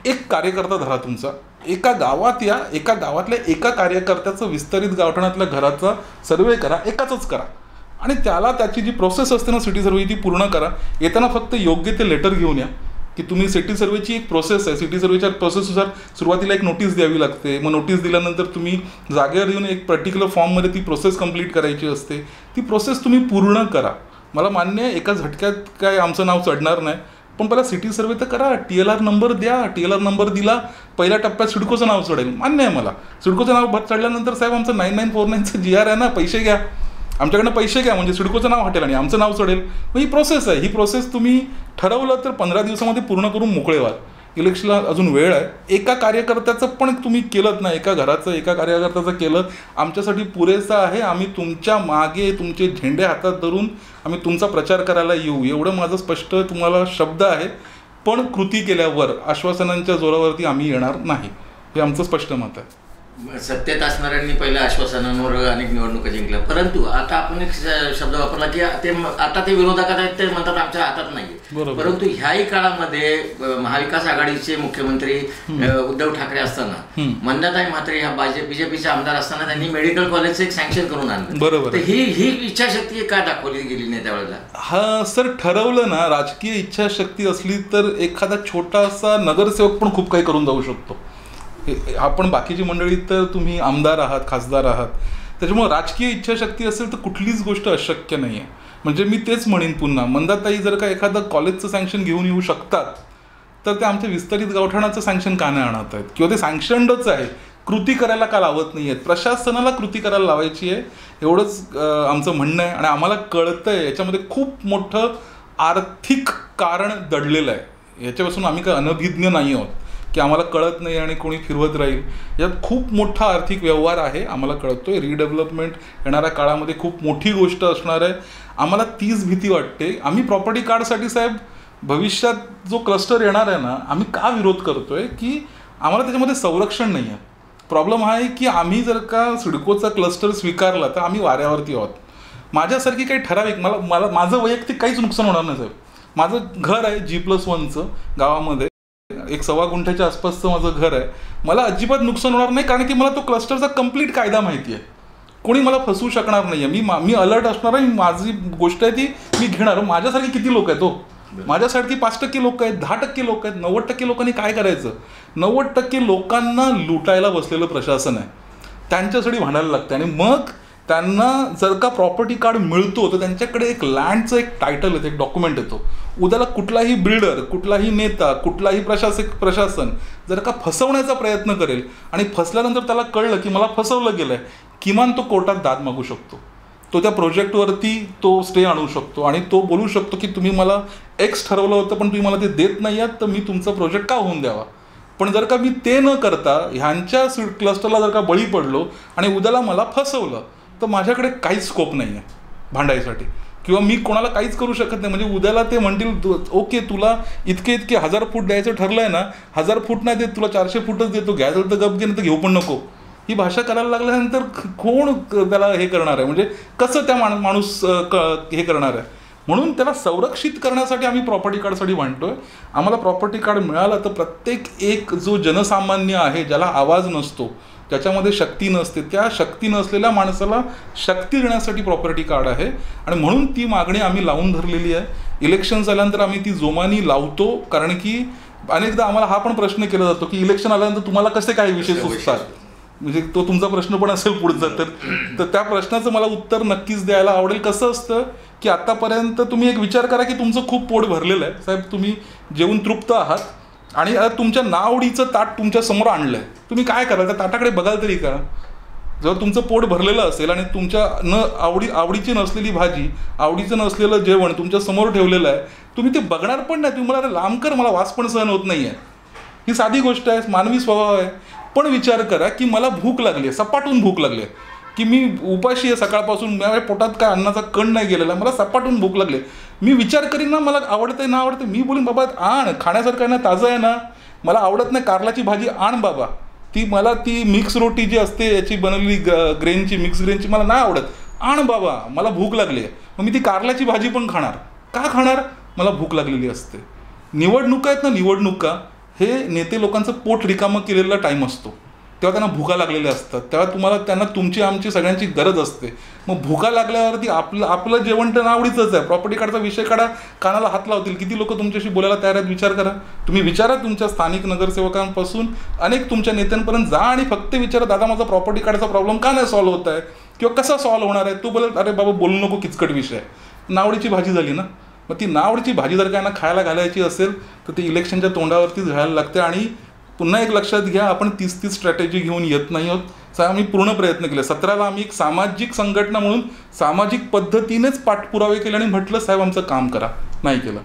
एक कार्यकर्ता धरा तुमचा, एका गावात या, एका गावातल्या एका कार्यकर्त्याचं विस्तारित गावठाणातल्या घराचा सर्वे करा, एकाच करा. आणि त्याला त्याची जी प्रोसेस असते ना सिटी सर्वे ती पूर्ण करा. येताना फक्त योग्य ते लेटर घेऊन या की तुम्ही सिटी सर्वेची एक प्रोसेस आहे. सिटी सर्वेच्या प्रोसेसनुसार सुरुवातीला एक नोटीस द्यावी लागते. मग नोटीस दिल्यानंतर तुम्ही जागेवर येऊन एक पर्टिक्युलर फॉर्ममध्ये ती प्रोसेस कंप्लीट करायची असते. ती प्रोसेस तुम्ही पूर्ण करा. मला मान्य आहे एका झटक्यात काय आमचं नाव चढणार नाही, पण पहिला सिटी सर्वे तर करा. TLR नंबर द्या. TLR नंबर दिला, पहिल्या टप्प्यात सिडकोचं नाव चढेल, मान्य आहे मला. सिडकोचं नाव चढल्यानंतर साहेब आमचं 9949चं GR आहे ना, पैसे घ्या, आमच्याकडनं पैसे घ्या, म्हणजे सिडकोचं नाव हटेल आणि आमचं नाव चढेल. मग ही प्रोसेस आहे. ही प्रोसेस तुम्ही ठरवलं तर 15 दिवसामध्ये पूर्ण करून मोकळे व्हाल. इलेक्शनला अजून वेळ आहे. एका कार्यकर्त्याचं पण तुम्ही केलं ना, एका घराचं एका कार्यकर्त्याचं केलं, आमच्यासाठी पुरेसं आहे. आम्ही तुमच्या मागे तुमचे झेंडे हातात धरून आम्ही तुमचा प्रचार करायला येऊ, एवढं माझं स्पष्ट तुम्हाला शब्द आहे. पण कृती केल्यावर आश्वासनांच्या जोरावरती आम्ही येणार नाही, हे आमचं स्पष्ट मत आहे. सत्तेत असणाऱ्यांनी पहिल्या आश्वासनांवर अनेक निवडणुका जिंकल्या, परंतु आता आपण एक शब्द वापरला की आता ते विरोधकात आहेत, ते म्हणतात आमच्या हातात नाही. परंतु ह्याही काळामध्ये महाविकास आघाडीचे मुख्यमंत्री उद्धव ठाकरे असताना, मंदाताई म्हात्रे ह्या बीजेपीचे आमदार असताना त्यांनी मेडिकल कॉलेजचं एक सँक्शन करून आणलं. बरोबर. ही इच्छाशक्ती का दाखवली गेली नाही त्यावेळेला? हा सर, ठरवलं ना, राजकीय इच्छाशक्ती असली तर एखादा छोटासा नगरसेवक पण खूप काही करून जाऊ शकतो. आपण बाकीची मंडळी तर तुम्ही आमदार आहात, खासदार आहात, त्याच्यामुळे राजकीय इच्छाशक्ती असेल तर कुठलीच गोष्ट अशक्य नाही आहे. म्हणजे मी तेच म्हणेन पुन्हा, मंदाताई जर का एखादं कॉलेजचं सँक्शन घेऊन येऊ शकतात तर ते आमच्या विस्तारित गावठाणाचं सँक्शन का नाही आणत आहेत, किंवा ते सँक्शनडच आहे, कृती करायला का लावत नाही आहेत. प्रशासनाला कृती करायला लावायची आहे, एवढंच आमचं म्हणणं आहे. आणि आम्हाला कळतं आहे याच्यामध्ये खूप मोठं आर्थिक कारण दडलेलं आहे. याच्यापासून आम्ही काय अनभिज्ञ नाही आहोत की आम्हाला कळत नाही आणि कोणी फिरवत राहील. यात खूप मोठा आर्थिक व्यवहार आहे, आम्हाला कळतोय. रिडेव्हलपमेंट येणाऱ्या काळामध्ये खूप मोठी गोष्ट असणार आहे. आम्हाला तीच भीती वाटते. आम्ही प्रॉपर्टी कार्डसाठी साहेब भविष्यात जो क्लस्टर येणार आहे ना, आम्ही का विरोध करतोय की आम्हाला त्याच्यामध्ये संरक्षण नाही आहे. प्रॉब्लेम हा आहे की आम्ही जर का सिडकोचा क्लस्टर स्वीकारला तर आम्ही वाऱ्यावरती आहोत. माझ्यासारखी काही ठराविक मला माझं वैयक्तिक काहीच नुकसान होणार नाही साहेब. माझं घर आहे G+1चं गावामध्ये, 1.25 गुंठ्याच्या आसपासचं माझं घर आहे. मला अजिबात नुकसान होणार नाही, कारण की मला तो क्लस्टरचा कंप्लीट कायदा माहिती आहे. कोणी मला फसवू शकणार नाही आहे. मी अलर्ट असणार आहे. माझी गोष्ट आहे ती मी घेणार. माझ्यासारखे किती लोक आहेत तो, माझ्यासारखी 5% लोक आहेत, 10% लोक आहेत, 90% लोकांनी काय करायचं? 90% लोकांना लुटायला बसलेलं प्रशासन आहे, त्यांच्यासाठी भांडायला लागतं. आणि मग त्यांना जर का प्रॉपर्टी कार्ड मिळतो तर त्यांच्याकडे एक लँडचं एक टायटल येतं, एक डॉक्युमेंट येतो. उद्याला कुठलाही बिल्डर, कुठलाही नेता, कुठलाही प्रशासन जर का फसवण्याचा प्रयत्न करेल आणि फसल्यानंतर त्याला कळलं की मला फसवलं गेलं आहे, किमान तो कोर्टात दाद मागू शकतो. तो त्या प्रोजेक्टवरती तो स्टे आणू शकतो आणि तो बोलू शकतो की तुम्ही मला एक्स ठरवलं होतं पण तुम्ही मला ते देत नाही आहात, तर मी तुमचा प्रोजेक्ट का होऊन द्यावा. पण जर का मी ते न करता ह्यांच्या क्लस्टरला जर का बळी पडलो आणि उद्याला मला फसवलं तर माझ्याकडे काहीच स्कोप नाही आहे भांडायसाठी, किंवा मी कोणाला काहीच करू शकत नाही. म्हणजे उद्याला ते म्हणतील ओके तुला इतके 1000 फूट द्यायचं ठरलं आहे ना, 1000 फूट नाही देत, तुला 400 फूटच देतो, घ्यायचं तर गप घे, तर घेऊ पण नको. ही भाषा करायला लागल्यानंतर कोण त्याला हे करणार आहे? म्हणजे कसं त्या माणूस हे करणार आहे? म्हणून त्याला संरक्षित करण्यासाठी आम्ही प्रॉपर्टी कार्डसाठी भांडतोय. आम्हाला प्रॉपर्टी कार्ड मिळालं तर प्रत्येक एक जो जनसामान्य आहे, ज्याला आवाज नसतो, ज्याच्यामध्ये शक्ती नसते, त्या शक्ती नसलेल्या माणसाला शक्ती देण्यासाठी प्रॉपर्टी कार्ड आहे. आणि म्हणून ती मागणी आम्ही लावून धरलेली आहे. इलेक्शन झाल्यानंतर आम्ही ती जोमानी लावतो, कारण की अनेकदा आम्हाला हा पण प्रश्न केला जातो की इलेक्शन आल्यानंतर तुम्हाला कसे काही विषय सुचतात. म्हणजे तो तुमचा प्रश्न पण असेल पुढचा, तर त्या प्रश्नाचं मला उत्तर नक्कीच द्यायला आवडेल. कसं असतं की आतापर्यंत तुम्ही एक विचार करा की तुमचं खूप पोट भरलेलं आहे साहेब, तुम्ही जेवून तृप्त आहात आणि तुमच्या नावडीचं ताट तुमच्या समोर आणलं आहे, तुम्ही काय कराल? त्या ताटाकडे बघाल तरी का? जर तुमचं पोट भरलेलं असेल आणि तुमच्या आवडीची नसलेली भाजी, आवडीचं नसलेलं जेवण तुमच्या समोर ठेवलेलं आहे, तुम्ही ते बघणार पण नाही. तुम्ही मला लांब कर, मला वास पण सहन होत नाही आहे. ही साधी गोष्ट आहे, मानवी स्वभाव आहे. पण विचार करा की मला भूक लागली आहे, सपाटून भूक लागली आहे, की मी उपाशी आहे सकाळपासून, माझ्या पोटात काय अन्नाचा कण नाही गेलेला, मला सपाटून भूक लागली. मी विचार करीन ना मला आवडतं आहे ना आवडतं, मी बोलीन बाबा आण, खाण्यासारखं आहे ना, ताजं आहे ना, मला आवडत नाही कारल्याची भाजी आण बाबा, ती मिक्स रोटी जी असते याची बनवलेली ग्रेनची, मिक्स ग्रेनची मला नाही आवडत, आण बाबा, मला भूक लागली आहे. मग मी ती कारल्याची भाजी पण खाणार. का खाणार? मला भूक लागलेली असते. निवडणुका आहेत ना, निवडणुका हे नेते लोकांचं पोट रिकामं केलेला टाईम असतो, तेव्हा त्यांना भुका लागलेल्या असतात, तेव्हा त्यांना तुमची आमची सगळ्यांची गरज असते. मग भुका लागल्यावरती आपलं जेवण तर आवडीचंच आहे. प्रॉपर्टी कार्डचा विषय काढा, कानाला हात लावतील. किती लोक तुमच्याशी बोलायला तयार आहेत विचार करा. तुम्ही विचारा तुमच्या स्थानिक नगरसेवकांपासून अनेक तुमच्या नेत्यांपर्यंत जा आणि फक्त विचारा, दादा माझा प्रॉपर्टी कार्डचा प्रॉब्लेम का नाही सॉल्व्ह होत आहे किंवा कसा सॉल्व्ह होणार आहे? तू बोलेल अरे बाबा बोलू नको, किचकट विषय आहे. नावडीची भाजी झाली ना, मग ती नावडीची भाजी जर का खायला घालायची असेल तर ती इलेक्शनच्या तोंडावरतीच घालायला लागते. आणि पुन्हा एक लक्षात घ्या, आपण 30 स्ट्रॅटेजी घेऊन येत नाही आहोत. आम्ही पूर्ण प्रयत्न केले. 17ला आम्ही एक सामाजिक संघटना म्हणून सामाजिक पद्धतीनेच पाठपुरावे केले आणि म्हटलं साहेब आमचं काम करा, नाही केलं.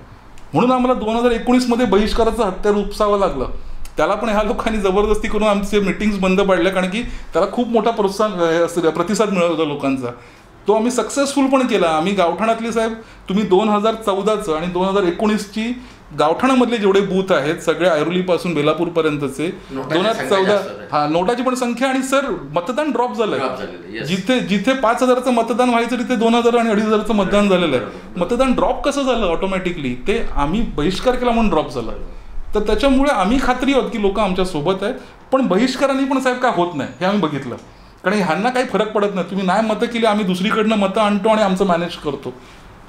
म्हणून आम्हाला 2019मध्ये बहिष्काराचं हत्यार उपसावं लागलं. त्याला पण ह्या लोकांनी जबरदस्ती करून आमचे मीटिंग्स बंद पाडल्या, कारण की त्याला खूप मोठा प्रतिसाद मिळत होता लोकांचा. तो आम्ही सक्सेसफुल पण केला. आम्ही गावठाणातले साहेब, तुम्ही 2014चं आणि 2019ची गावठाणामधले जेवढे बूथ आहेत सगळे ऐरोलीपासून बेलापूरपर्यंतचे, 2014 नोटाची पण संख्या, आणि सर मतदान ड्रॉप झालंय. जिथे 5000चं मतदान व्हायचं तिथे 2000 आणि 2500चं मतदान झालेलं आहे. मतदान ड्रॉप कसं झालं ऑटोमॅटिकली? ते आम्ही बहिष्कार केला म्हणून ड्रॉप झाला. तर त्याच्यामुळे आम्ही खात्री आहोत की लोक आमच्या सोबत आहेत. पण बहिष्काराने पण साहेब काय होत नाही हे आम्ही बघितलं, कारण ह्यांना काही फरक पडत नाही. तुम्ही नाही मतं केली, आम्ही दुसरीकडनं मतं आणतो आणि आमचं मॅनेज करतो.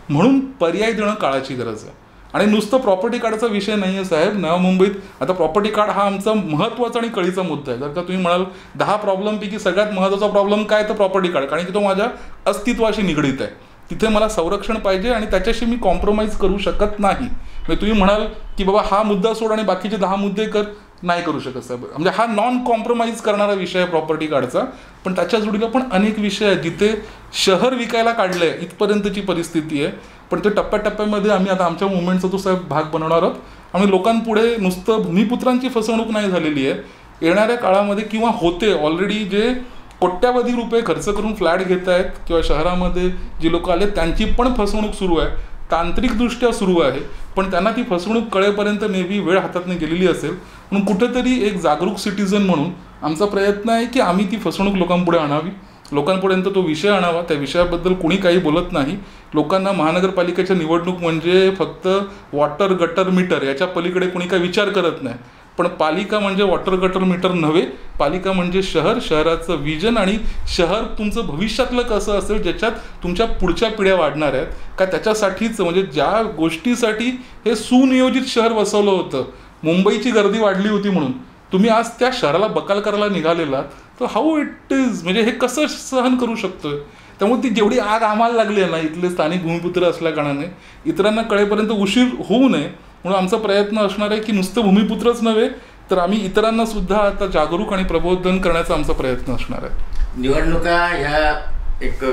म्हणून पर्याय देणं काळाची गरज आहे. आणि नुसतं प्रॉपर्टी कार्डचा विषय नाही आहे साहेब. नव्या मुंबईत आता प्रॉपर्टी कार्ड हा आमचा महत्त्वाचा आणि कळीचा मुद्दा आहे. जर का तुम्ही म्हणाल 10 प्रॉब्लेमपैकी सगळ्यात महत्त्वाचा प्रॉब्लेम काय, तर प्रॉपर्टी कार्ड, कारण की तो माझ्या अस्तित्वाशी निगडीत आहे. तिथे मला संरक्षण पाहिजे आणि त्याच्याशी मी कॉम्प्रोमाइज करू शकत नाही. म्हणजे तुम्ही म्हणाल की बाबा हा मुद्दा सोड आणि बाकीचे 10 मुद्दे कर, नाही करू शकत साहेब. म्हणजे हा नॉन कॉम्प्रोमाइज करणारा विषय आहे प्रॉपर्टी कार्डचा. पण त्याच्या जोडीला पण अनेक विषय आहेत जिथे शहर विकायला काढलं आहे इथपर्यंतची परिस्थिती आहे. पण ते टप्प्याटप्प्यामध्ये आम्ही आता आमच्या मुवमेंटचा तो साहेब भाग बनवणार आहोत. आम्ही लोकांपुढे नुसतं भूमिपुत्रांची फसवणूक नाही झालेली आहे, येणाऱ्या काळामध्ये किंवा होते ऑलरेडी जे कोट्यावधी रुपये खर्च करून फ्लॅट घेत आहेत किंवा शहरामध्ये जी लोक आले त्यांची पण फसवणूक सुरू आहे, तांत्रिकदृष्ट्या सुरू आहे. पण त्यांना ती फसवणूक कळेपर्यंत मे बी वेळ हातातून गेलेली असेल. म्हणून कुठेतरी एक जागरूक सिटीजन म्हणून आमचा प्रयत्न आहे की आम्ही ती फसवणूक लोकांपुढे आणावी, लोकांपर्यंत तो विषय आणावा. त्या विषयाबद्दल कोणी काही बोलत नाही. लोकांना महानगरपालिकेच्या निवडणूक म्हणजे फक्त वॉटर गटर मीटर याच्या पलीकडे कोणी काही विचार करत नाही. पण पालिका म्हणजे वॉटर गटर मीटर नव्हे, पालिका म्हणजे शहर, शहराचं विजन आणि शहर तुमचं भविष्यातलं कसं असेल, ज्याच्यात तुमच्या पुढच्या पिढ्या वाढणार आहेत का, त्याच्यासाठीच म्हणजे ज्या गोष्टीसाठी हे सुनियोजित शहर वसवलं होतं. मुंबईची गर्दी वाढली होती म्हणून तुम्ही आज त्या शहराला बकाल करायला निघालेला, तर हाऊ इट इज, म्हणजे हे कसं सहन करू शकतोय. त्यामुळे ती जेवढी आग आम्हाला लागली आहे ना, इथले स्थानिक भूमिपुत्र असल्या कारणाने इतरांना कळेपर्यंत उशीर होऊ नये म्हणून आमचा प्रयत्न असणार आहे की नुसतं भूमिपुत्रच नव्हे तर आम्ही इतरांना सुद्धा आता जागरूक आणि प्रबोधन करण्याचा आमचा प्रयत्न असणार आहे. निवडणुका ह्या एक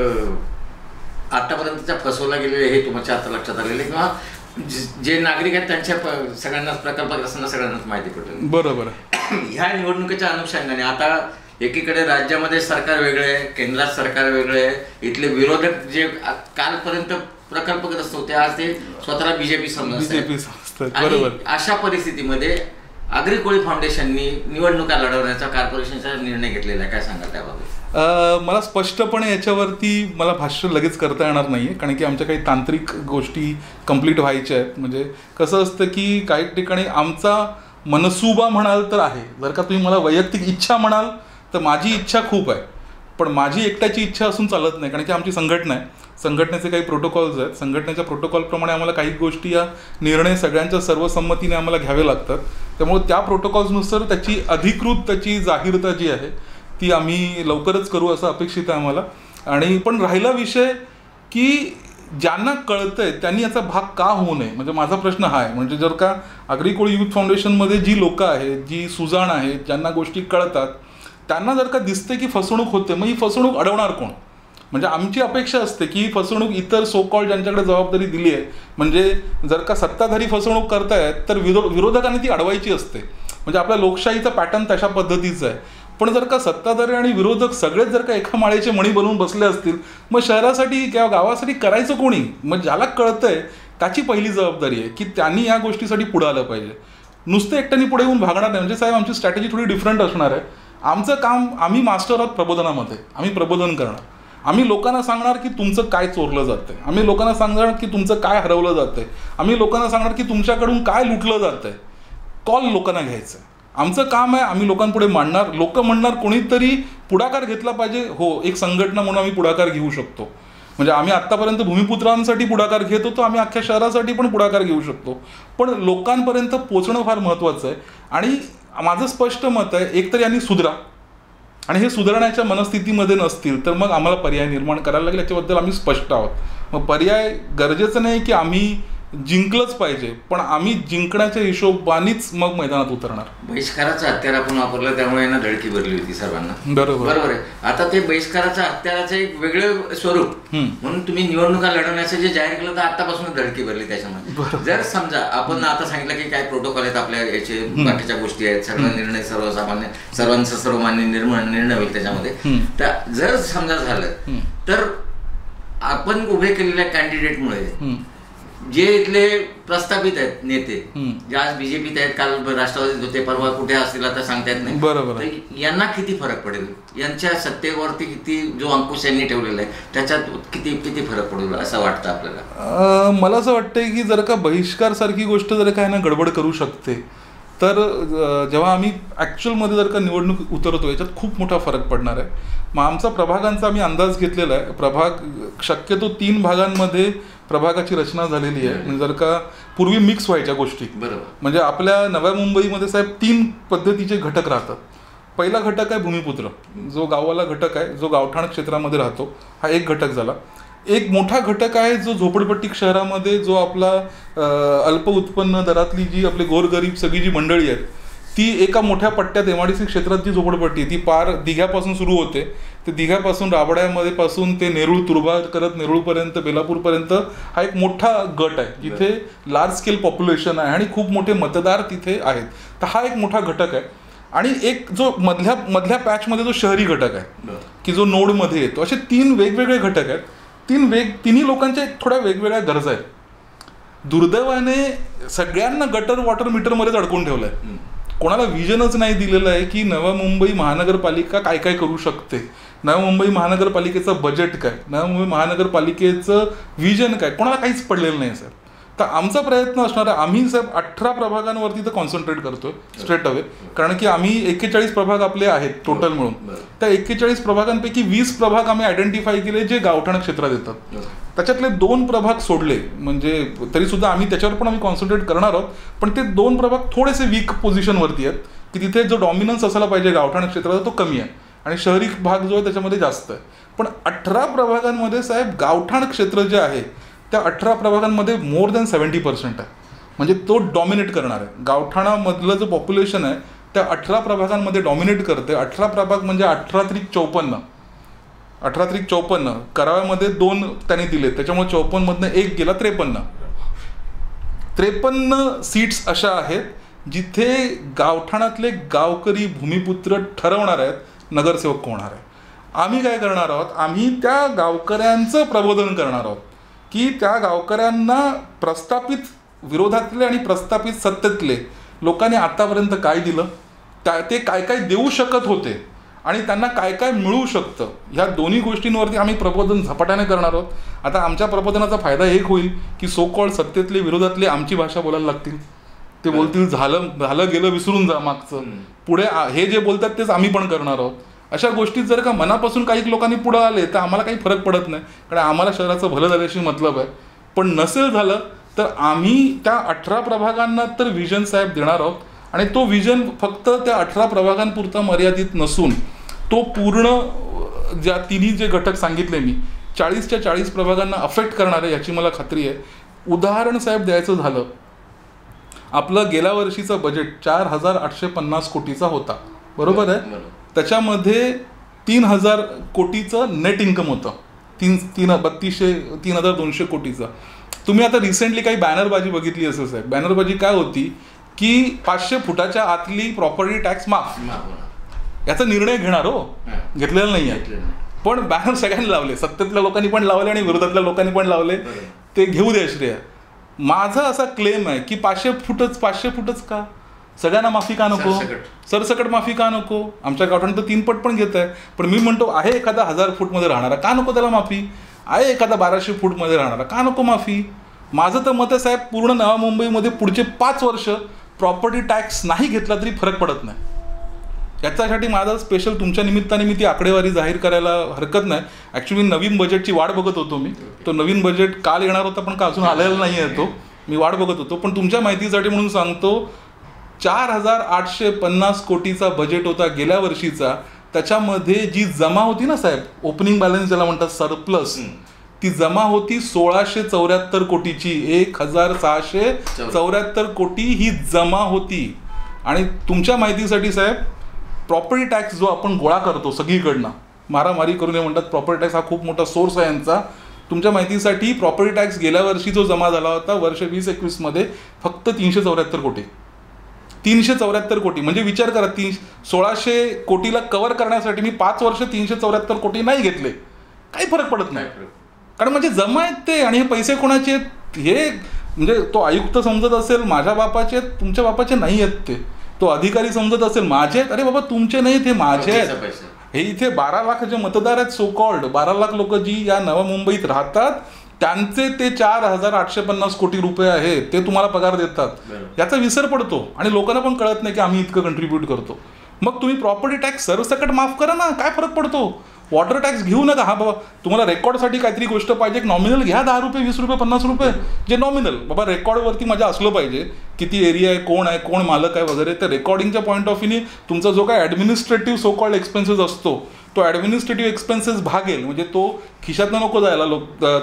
आतापर्यंतच्या फसवल्या गेलेले हे तुमच्या आता लक्षात आलेले, किंवा जे नागरिक आहेत त्यांच्या सगळ्यांनाच प्रकल्पग्रस्तांना सगळ्यांनाच माहिती पडली. बरोबर. ह्या निवडणुकीच्या अनुषंगाने आता एकीकडे राज्यामध्ये सरकार वेगळे, केंद्रात सरकार वेगळे, इथले विरोधक जे कालपर्यंत प्रकल्पग्रस्त होते आज ते स्वतःला बीजेपी समजतात. बरोबर. अशा परिस्थितीमध्ये आगरी कोळी फाउंडेशननी निवडणुका लढवण्याचा कॉर्पोरेशनचा निर्णय घेतलेला आहे, काय सांगाल त्याबाबत? मला स्पष्टपणे याच्यावरती मला भाष्य लगेच करता येणार नाही आहे, कारण की आमच्या काही तांत्रिक गोष्टी कंप्लीट व्हायच्या आहेत. म्हणजे कसं असतं की काही ठिकाणी आमचा मनसुबा म्हणाल तर आहे, जर का तुम्ही मला वैयक्तिक इच्छा म्हणाल तर माझी इच्छा खूप आहे, पण माझी एकट्याची इच्छा असून चालत नाही, कारण की आमची संघटना आहे, संघटनेचे काही प्रोटोकॉल्स आहेत, संघटनेच्या प्रोटोकॉलप्रमाणे आम्हाला काही गोष्टी या निर्णय सगळ्यांच्या सर्वसंमतीने आम्हाला घ्यावे लागतात. त्यामुळे त्या प्रोटोकॉल्सनुसार त्याची अधिकृत त्याची जाहीरता जी आहे ती आम्ही लवकरच करू असं अपेक्षित आहे आम्हाला. आणि पण राहिला विषय की ज्यांना कळतंय त्यांनी याचा भाग का होऊ नये, म्हणजे माझा प्रश्न हा आहे. म्हणजे जर का आगरी कोळी युथ फाउंडेशनमध्ये जी लोकं आहेत, जी सुजाण आहेत, ज्यांना गोष्टी कळतात, त्यांना जर का दिसते की फसवणूक होते, मग ही फसवणूक अडवणार कोण? म्हणजे आमची अपेक्षा असते की फसवणूक इतर सो कॉल्ड ज्यांच्याकडे जबाबदारी दिली आहे, म्हणजे जर का सत्ताधारी फसवणूक करतायत तर विरोधकांनी ती अडवायची असते. म्हणजे आपल्या लोकशाहीचा पॅटर्न तशा पद्धतीचा आहे. पण जर का सत्ताधारी आणि विरोधक सगळेच जर का एका माळेचे मणी बनवून बसले असतील, मग शहरासाठी किंवा गावासाठी करायचं कोणी? मग ज्याला कळतंय त्याची पहिली जबाबदारी आहे की त्यांनी या गोष्टीसाठी पुढे आलं पाहिजे. नुसतं एकट्याने पुढे येऊन भागणार नाही. म्हणजे साहेब आमची स्ट्रॅटेजी थोडी डिफरंट असणार आहे. आमचं काम, आम्ही मास्टर आहोत प्रबोधनामध्ये, आम्ही प्रबोधन करणार. आम्ही लोकांना सांगणार की तुमचं काय चोरलं जातंय, आम्ही लोकांना सांगणार की तुमचं काय हरवलं जातंय, आम्ही लोकांना सांगणार की तुमच्याकडून काय लुटलं जातंय. कॉल लोकांना घ्यायचं आमचं काम आहे. आम्ही लोकांपुढे मांडणार, लोक म्हणणार कोणीतरी पुढाकार घेतला पाहिजे. हो, एक संघटना म्हणून आम्ही पुढाकार घेऊ शकतो. म्हणजे आम्ही आत्तापर्यंत भूमिपुत्रांसाठी पुढाकार घेत होतो, आम्ही अख्ख्या शहरासाठी पण पुढाकार घेऊ शकतो. पण लोकांपर्यंत पोचणं फार महत्त्वाचं आहे. आणि माझं स्पष्ट मत आहे, एकतर यांनी सुधरा, आणि हे सुधारण्याच्या मनस्थितीमध्ये नसतील तर मग आम्हाला पर्याय निर्माण करायला लागेल. याच्याबद्दल आम्ही स्पष्ट आहोत. मग पर्याय गरजेचं नाही की आम्ही जिंकलंच पाहिजे, पण आम्ही जिंकण्याच्या हिशोबानेच मग मैदानात उतरणार. बहिष्काराचं हत्यार आपण वापरलं त्यामुळे यांना धडकी भरली होती सर्वांना. बरोबर आहे. आता ते बहिष्काराचं हत्याराचं एक वेगळं स्वरूप म्हणून तुम्ही निवडणुका लढवण्याचं जे जाहीर केलं तर आतापासून धडकी भरली त्याच्यामध्ये. जर समजा आपण आता सांगितलं की काय प्रोटोकॉल आहेत आपल्या याचे, बाकीच्या गोष्टी आहेत, सगळा निर्णय सर्वसामान्य सर्वांचा सर्वमान्य निर्णय होईल त्याच्यामध्ये. तर जर समजा झालं तर आपण उभे केलेल्या कॅन्डिडेटमुळे जे इथले प्रस्थापित आहेत नेते, जे आज बीजेपीत आहेत, काल राष्ट्रवादीत होते, परवा कुठे असतील आता सांगता येत नाही. बरोबर. यांना किती फरक पडेल, यांच्या सत्तेवरती किती जो अंकुश यांनी ठेवलेला आहे त्याच्यात किती फरक पडेल असं वाटतं आपल्याला? मला असं वाटतंय की जर का बहिष्कार सारखी गोष्ट जर का यांना गडबड करू शकते, तर जेव्हा आम्ही ॲक्च्युअलमध्ये जर का निवडणूक उतरतो याच्यात खूप मोठा फरक पडणार आहे. मग आमचा प्रभागांचा आम्ही अंदाज घेतलेला आहे. प्रभाग शक्यतो 3 भागांमध्ये प्रभागाची रचना झालेली आहे. म्हणजे जर का पूर्वी मिक्स व्हायच्या गोष्टी, म्हणजे आपल्या नव्या मुंबईमध्ये साहेब 3 पद्धतीचे घटक राहतात. पहिला घटक आहे भूमिपुत्र, जो गावाला घटक आहे, जो गावठाण क्षेत्रामध्ये राहतो, हा एक घटक झाला. एक मोठा घटक आहे जो झोपडपट्टी शहरामध्ये, जो आपला अल्प उत्पन्न दरातली जी आपली गोरगरीब सगळी जी मंडळी आहेत, ती एका मोठ्या पट्ट्यात MIDC क्षेत्रात जी झोपडपट्टी आहे ती पार दिघ्यापासून सुरू होते. ते दिघ्यापासून राबड्यामध्ये पासून ते नेरूळ, तुर्भा करत नेरूळपर्यंत, बेलापूरपर्यंत हा एक मोठा गट आहे जिथे लार्ज स्केल पॉप्युलेशन आहे आणि खूप मोठे मतदार तिथे आहेत. तर हा एक मोठा घटक आहे. आणि एक जो मधल्या पॅचमध्ये जो शहरी घटक आहे की जो नोडमध्ये येतो, असे 3 वेगवेगळे घटक आहेत. तिन्ही लोकांच्या थोड्या वेगवेगळ्या गरजा आहेत. दुर्दैवाने सगळ्यांना गटर वॉटर मीटरमध्येच अडकून ठेवलं आहे. कोणाला विजनच नाही दिलेलं आहे की नवी मुंबई महानगरपालिका काय काय करू शकते, नवी मुंबई महानगरपालिकेचं बजेट काय, नवी मुंबई महानगरपालिकेचं विजन काय, कोणाला काहीच पडलेलं नाही सर. तर आमचा प्रयत्न असणार आहे, आम्ही साहेब 18 प्रभागांवरती तर कॉन्सन्ट्रेट करतोय स्ट्रेट अवे, कारण की आम्ही 41 प्रभाग आपले आहेत टोटल मिळून. त्या 41 प्रभागांपैकी 20 प्रभाग आम्ही आयडेंटिफाय केले जे गावठाण क्षेत्रात येतात. त्याच्यातले 2 प्रभाग सोडले, म्हणजे तरी सुद्धा आम्ही त्याच्यावर पण आम्ही कॉन्सन्ट्रेट करणार आहोत, पण ते 2 प्रभाग थोडेसे वीक पोझिशनवरती आहेत की तिथे जो डॉमिनन्स असायला पाहिजे गावठाण क्षेत्राचा तो कमी आहे आणि शहरी भाग जो आहे त्याच्यामध्ये जास्त आहे. पण 18 प्रभागांमध्ये साहेब गावठाण क्षेत्र जे आहे त्या 18 प्रभागांमध्ये मोर दॅन 70% आहे, म्हणजे तो डॉमिनेट करणार आहे. गावठाणामधलं जो पॉप्युलेशन आहे त्या 18 प्रभागांमध्ये डॉमिनेट करते. 18 प्रभाग म्हणजे 18 त्रिक 54, 18 त्रिक 54, कराव्यामध्ये 2 त्यांनी दिले, त्याच्यामुळे 54 मधनं 1 गेला, 53 सीट्स अशा आहेत जिथे गावठाणातले गावकरी भूमिपुत्र ठरवणार आहेत नगरसेवक कोण होणार आहे. आम्ही काय करणार आहोत, आम्ही त्या गावकऱ्यांचं प्रबोधन करणार आहोत की त्या गावकऱ्यांना प्रस्थापित विरोधातले आणि प्रस्थापित सत्तेतले लोकांनी आतापर्यंत काय दिलं, ते काय काय देऊ शकत होते आणि त्यांना काय काय मिळू शकतं, ह्या दोन्ही गोष्टींवरती आम्ही प्रबोधन झपाट्याने करणार आहोत. आता आमच्या प्रबोधनाचा फायदा एक होईल की सो कॉल्ड सत्तेतले विरोधातले आमची भाषा बोलायला लागतील. ते बोलतील झालं झालं गेलं विसरून जा मागचं, पुढे हे जे बोलतात तेच आम्ही पण करणार आहोत. अशा गोष्टीत जर का मनापासून काही लोकांनी पुढे आले तर आम्हाला काही फरक पडत नाही, कारण आम्हाला शहराचं भलं झाल्याशी मतलब आहे. पण नसेल झालं तर आम्ही त्या 18 प्रभागांना तर विजन साहेब देणार आहोत आणि तो विजन फक्त त्या 18 प्रभागांपुरता मर्यादित नसून तो पूर्ण ज्या तिन्ही जे घटक सांगितले मी 40च्या 40 प्रभागांना अफेक्ट करणार आहे याची मला खात्री आहे. उदाहरण साहेब द्यायचं झालं, आपलं गेल्या वर्षीचं बजेट 4,850 कोटीचा होता, बरोबर आहे. त्याच्यामध्ये 3,000 कोटीचं नेट इन्कम होतं, 3,200 कोटीचं. तुम्ही आता रिसेंटली काही बॅनरबाजी बघितली असेल साहेब. बॅनरबाजी काय होती की 500 फुटाच्या आतली प्रॉपर्टी टॅक्स माफ, याचा निर्णय घेणार हो, घेतलेला नाही आहे. पण बॅनर सगळ्यांनी लावले, सत्तेतल्या लोकांनी पण लावले आणि विरोधातल्या लोकांनी पण लावले, ते घेऊ द्या श्रेय. माझा असा क्लेम आहे की 500 फुटच का, सगळ्यांना माफी का नको, सरसकट माफी का नको. आमच्या गावठाण तर 3 पट पण घेत आहे, पण मी म्हणतो आहे एखादा 1000 फूटमध्ये राहणारा का नको त्याला माफी, आहे एखादा 1200 फूटमध्ये राहणारा का नको माफी. माझं तर मत आहे साहेब, पूर्ण नवा मुंबईमध्ये पुढचे 5 वर्ष प्रॉपर्टी टॅक्स नाही घेतला तरी फरक पडत नाही. याच्यासाठी माझा स्पेशल तुमच्या निमित्ताने मी ती आकडेवारी जाहीर करायला हरकत नाही. ॲक्च्युली नवीन बजेटची वाट बघत होतो मी, तो नवीन बजेट काल येणार होता पण का अजून आलेला नाही आहे, तो मी वाट बघत होतो. पण तुमच्या माहितीसाठी म्हणून सांगतो, 4,850 कोटीचा बजेट होता गेल्या वर्षीचा. त्याच्यामध्ये जी जमा होती ना साहेब, ओपनिंग बॅलन्स ज्याला म्हणतात सरप्लस, ती जमा होती 1,674 कोटीची. 1,674 कोटी ही जमा होती. आणि तुमच्या माहितीसाठी साहेब, प्रॉपर्टी टॅक्स जो आपण गोळा करतो सगळीकडनं, मारामारी करून म्हणतात प्रॉपर्टी टॅक्स हा खूप मोठा सोर्स आहे यांचा. तुमच्या माहितीसाठी प्रॉपर्टी टॅक्स गेल्या वर्षी जो जमा झाला होता वर्ष 2021 मध्ये फक्त 374 कोटी. 374 कोटी म्हणजे विचार करा, 1,600 कोटीला कव्हर करण्यासाठी मी 5 वर्ष 374 कोटी नाही घेतले, काही फरक पडत नाही. कारण म्हणजे जमा आहेत ते, आणि हे पैसे कोणाचे आहेत, हे म्हणजे तो आयुक्त समजत असेल माझ्या बापाचे आहेत, तुमच्या बापाचे नाही आहेत ते. तो अधिकारी समजत असेल माझे आहेत, अरे बाबा तुमचे नाही, ते माझे आहेत. हे इथे 12 लाख जे मतदार आहेत, सो कॉल्ड 12 लाख लोक जी या नवा मुंबईत राहतात, त्यांचे ते 4,850 कोटी रुपये आहेत, ते तुम्हाला पगार देतात. याचा विसर पडतो आणि लोकांना पण कळत नाही की आम्ही इतकं कंट्रीब्यूट करतो. मग तुम्ही प्रॉपर्टी टॅक्स सर्वसकट माफ करा ना, काय फरक पडतो. वॉटर टॅक्स घेऊ नका. हा बाबा तुम्हाला रेकॉर्डसाठी काहीतरी गोष्ट पाहिजे, नॉमिनल घ्या, 10 रुपये 20 रुपये 50 रुपये, जे नॉमिनल बाबा रेकॉर्डवरती माझ्या असलं पाहिजे, किती एरिया आहे, कोण मालक आहे वगैरे. त्या रेकॉर्डिंगच्या पॉईंट ऑफ व्ह्यूने तुमचा जो काय ॲडमिनिस्ट्रेटिव्ह सो कॉल्ड एक्सपेन्सेस असतो, तो ॲडमिनिस्ट्रेटिव्ह एक्सपेन्सेस भागेल, म्हणजे तो खिशातनं नको जायला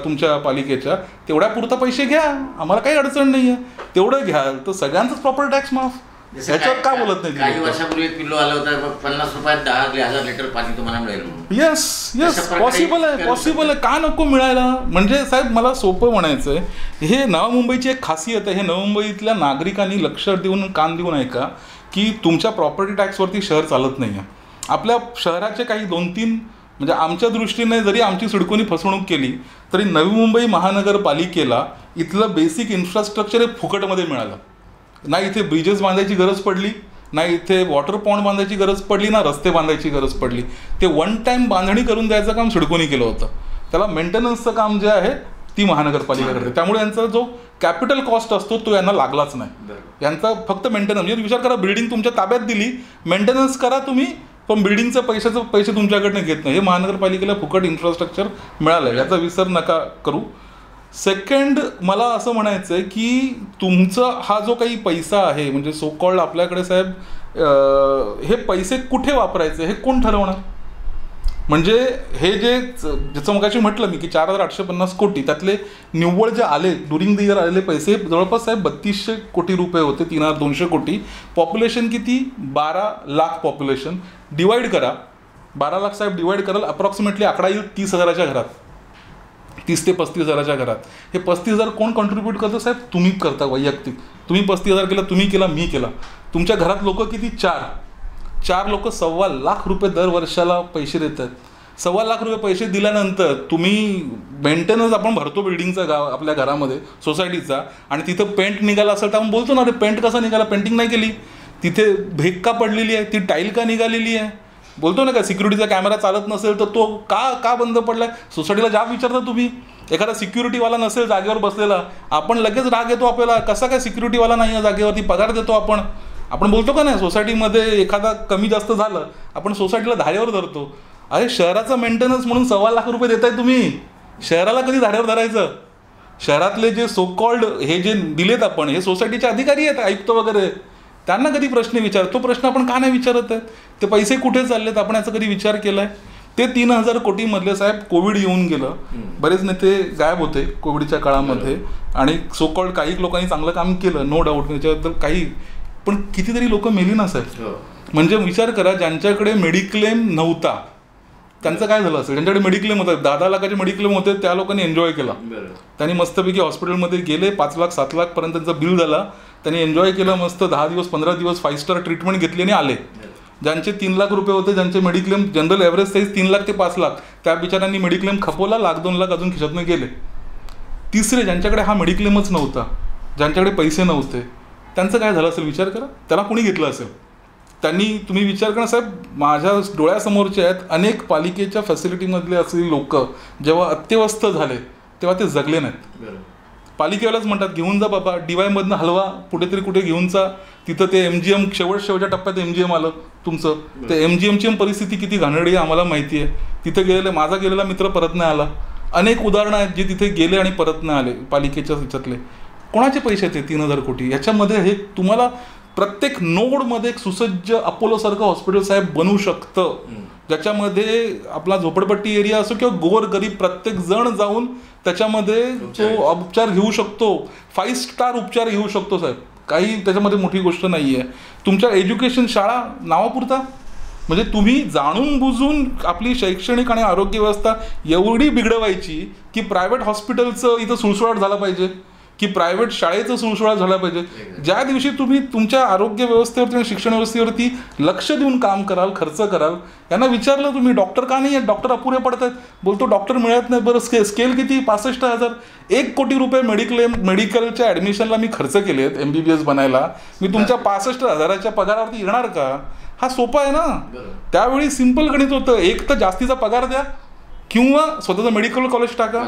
तुमच्या पालिकेच्या, तेवढ्या पुरता पैसे घ्या, आम्हाला काही अडचण नाही आहे, तेवढं घ्याल तर सगळ्यांचंच प्रॉपर्टी टॅक्स माफ. याच्यावर का बोलत नाही. काही वर्षापूर्वी किलो आलं होतं 50 रुपयात 10,000 लिटर पाणी तुम्हाला मिळेल. येस पॉसिबल आहे, का नको मिळायला. म्हणजे साहेब मला सोपं म्हणायचं आहे, हे नवा मुंबईची एक खासियत आहे. हे नवा मुंबईतल्या नागरिकांनी लक्ष देऊन कान देऊन ऐका की तुमच्या प्रॉपर्टी टॅक्सवरती शहर चालत नाही आहे. आपल्या शहराचे काही 2-3 म्हणजे आमच्या दृष्टीने जरी आमची सिडकोनी फसवणूक केली तरी नवी मुंबई महानगरपालिकेला इथलं बेसिक इन्फ्रास्ट्रक्चर हे फुकटमध्ये मिळालं. नाही इथे ब्रिजेस बांधायची गरज पडली, नाही इथे वॉटर पॉन्ड बांधायची गरज पडली, ना रस्ते बांधायची गरज पडली. ते 1 टाइम बांधणी करून द्यायचं काम सिडकोनी केलं होतं. त्याला मेंटेनन्सचं काम जे आहे ती महानगरपालिका करते. त्यामुळे यांचा जो कॅपिटल कॉस्ट असतो तो यांना लागलाच नाही. यांचा फक्त मेंटेनन्स, म्हणजे विचार करा, बिल्डिंग तुमच्या ताब्यात दिली, मेंटेनन्स करा तुम्ही, पण बिल्डिंगचं पैसे तुमच्याकडनं घेत नाही. हे महानगरपालिकेला फुकट इन्फ्रास्ट्रक्चर मिळालं, याचा विसर नका करू. सेकंड, मला असं म्हणायचं आहे की तुमचा हा जो काही पैसा आहे, म्हणजे सो कॉल्ड आपल्याकडे साहेब, हे पैसे कुठे वापरायचे हे कोण ठरवणार? म्हणजे हे ज्याचं मगाशी म्हटलं मी की 4,850 कोटी, त्यातले निव्वळ जे आले ड्युरिंग द इयर आलेले पैसे जवळपास साहेब 3,200 कोटी रुपये होते. 3,200 कोटी. पॉप्युलेशन किती? 12 लाख पॉप्युलेशन. डिवाइड करा, 12 लाख साहेब डिवाइड कराल, अप्रॉक्सिमेटली आकडा येईल 30,000च्या घरात, 30 ते 35,000च्या घरात. हे 35,000 कोण कॉन्ट्रीब्यूट करतं साहेब? तुम्ही करता वैयक्तिक. तुम्ही 35,000 केला, तुम्ही केला, मी केला. तुमच्या घरात लोक किती? 4 लोक 1.25 लाख रुपये दर वर्षाला पैसे देतात. 1.25 लाख रुपये पैसे दिल्यानंतर तुम्ही मेंटेनन्स आपण भरतो बिल्डिंगचा आपल्या घरामध्ये, सोसायटीचा, आणि तिथं पेंट निघाला असेल तर आपण बोलतो ना, अरे पेंट कसा निघाला, पेंटिंग नाही केली, तिथे भेग का पडलेली आहे, ती टाईल का निघालेली आहे, बोलतो ना का सिक्युरिटीचा कॅमेरा चालत नसेल तर तो का बंद पडलाय. सोसायटीला जाब विचारता तुम्ही. एखादा सिक्युरिटीवाला नसेल जागेवर बसलेला, आपण लगेच राग येतो आपल्याला, कसा काय सिक्युरिटीवाला नाही आहे जागेवरती, पगार देतो आपण बोलतो का नाही. सोसायटीमध्ये एखादा कमी जास्त झालं, आपण सोसायटीला धाड्यावर धरतो. अरे शहराचा मेंटेनन्स म्हणून 1.25 लाख रुपये देताय तुम्ही, शहराला कधी धाड्यावर धरायचं? शहरातले जे सो कॉल्ड हे जे दिलेत आपण, हे सोसायटीचे अधिकारी आहेत, आयुक्त वगैरे, त्यांना कधी प्रश्न तो प्रश्न आपण का नाही विचारत आहे? ते पैसे कुठे चाललेत, आपण याचा कधी विचार केलाय? ते 3,000 कोटीमधले साहेब कोविड येऊन गेलं, बरेच नेते गायब होते कोविडच्या काळामध्ये, आणि सो कॉल्ड काही लोकांनी चांगलं काम केलं, नो डाऊट, त्याच्याबद्दल काही, पण कितीतरी लोक मेली ना साहेब. म्हणजे विचार करा, ज्यांच्याकडे मेडिक्लेम नव्हता त्यांचं काय झालं असेल? ज्यांच्याकडे मेडिक्लेम होतं, 10 लाखाचे मेडिक्लेम होते, त्या लोकांनी एन्जॉय केला. त्यांनी मस्तपैकी हॉस्पिटलमध्ये गेले, 5 लाख 7 लाख पर्यंत त्यांचं बिल झाला, त्यांनी एन्जॉय केलं, मस्त 10 दिवस 15 दिवस 5 स्टार ट्रीटमेंट घेतली आणि आले. ज्यांचे 3 लाख रुपये होते, ज्यांचे mediclaim general average size 3 lakh ते 5 लाख, त्या बिचारांनी मेडिक्लेम खपवला, 1,00,000-2 लाख अजून खिशातनं गेले. तिसरे, ज्यांच्याकडे हा मेडिक्लेमच नव्हता, ज्यांच्याकडे पैसे नव्हते, त्यांचं काय झालं असेल विचार करा. त्याला कोणी घेतलं असेल? त्यांनी, तुम्ही विचार करा साहेब, माझ्या डोळ्यासमोरचे आहेत अनेक पालिकेच्या फॅसिलिटीमधले असलेली लोक जेव्हा अत्यवस्थ झाले तेव्हा ते जगले नाहीत. पालिकेवालाच म्हणतात घेऊन जा बाबा, DYमधनं हलवा, कुठे घेऊन जा, तिथं ते MGM शेवटच्या टप्प्यात MGM आलं तुमचं. ते MGMची परिस्थिती किती घाणेरडी आहे आम्हाला माहिती आहे. तिथं गेलेले, माझा गेलेला मित्र परत नाही आला. अनेक उदाहरणं आहेत जे तिथे गेले आणि परत नाही आले पालिकेच्या ह्याच्यातले. कोणाचे पैसे आहेत 3,000 कोटी? याच्यामध्ये हे तुम्हाला प्रत्येक नोडमध्ये एक सुसज्ज अपोलोसारखं हॉस्पिटल साहेब बनवू शकतं, ज्याच्यामध्ये आपला झोपडपट्टी एरिया असो किंवा गोर गरीब प्रत्येक जण जाऊन त्याच्यामध्ये तो उपचार घेऊ शकतो, 5 स्टार उपचार घेऊ शकतो साहेब. काही त्याच्यामध्ये मोठी गोष्ट नाही आहे. तुमच्या एज्युकेशन शाळा नावापुरता, म्हणजे तुम्ही जाणून बुजून आपली शैक्षणिक आणि आरोग्य व्यवस्था एवढी बिघडवायची की प्रायव्हेट हॉस्पिटलचं इथं सुळसुळाट झाला पाहिजे, की प्रायव्हेट शाळेचं सुळसुळाट झाला पाहिजे. ज्या दिवशी तुम्ही तुमच्या आरोग्य व्यवस्थेवरती आणि शिक्षण व्यवस्थेवरती लक्ष देऊन काम कराल, खर्च कराल. यांना विचारलं तुम्ही डॉक्टर का नाही आहेत, डॉक्टर अपुरे पडत आहेत, बोलतो डॉक्टर मिळत नाही. बरं, स्केल किती? 65,000. 1 कोटी रुपये मेडिकलच्या ॲडमिशनला मी खर्च केले आहेत MBBS बनायला. मी तुमच्या 65,000च्या पगारावरती येणार का? हा सोपा आहे ना. त्यावेळी सिंपल गणित होतं, एक तर जास्तीचा पगार द्या किंवा स्वतःचं मेडिकल कॉलेज टाका.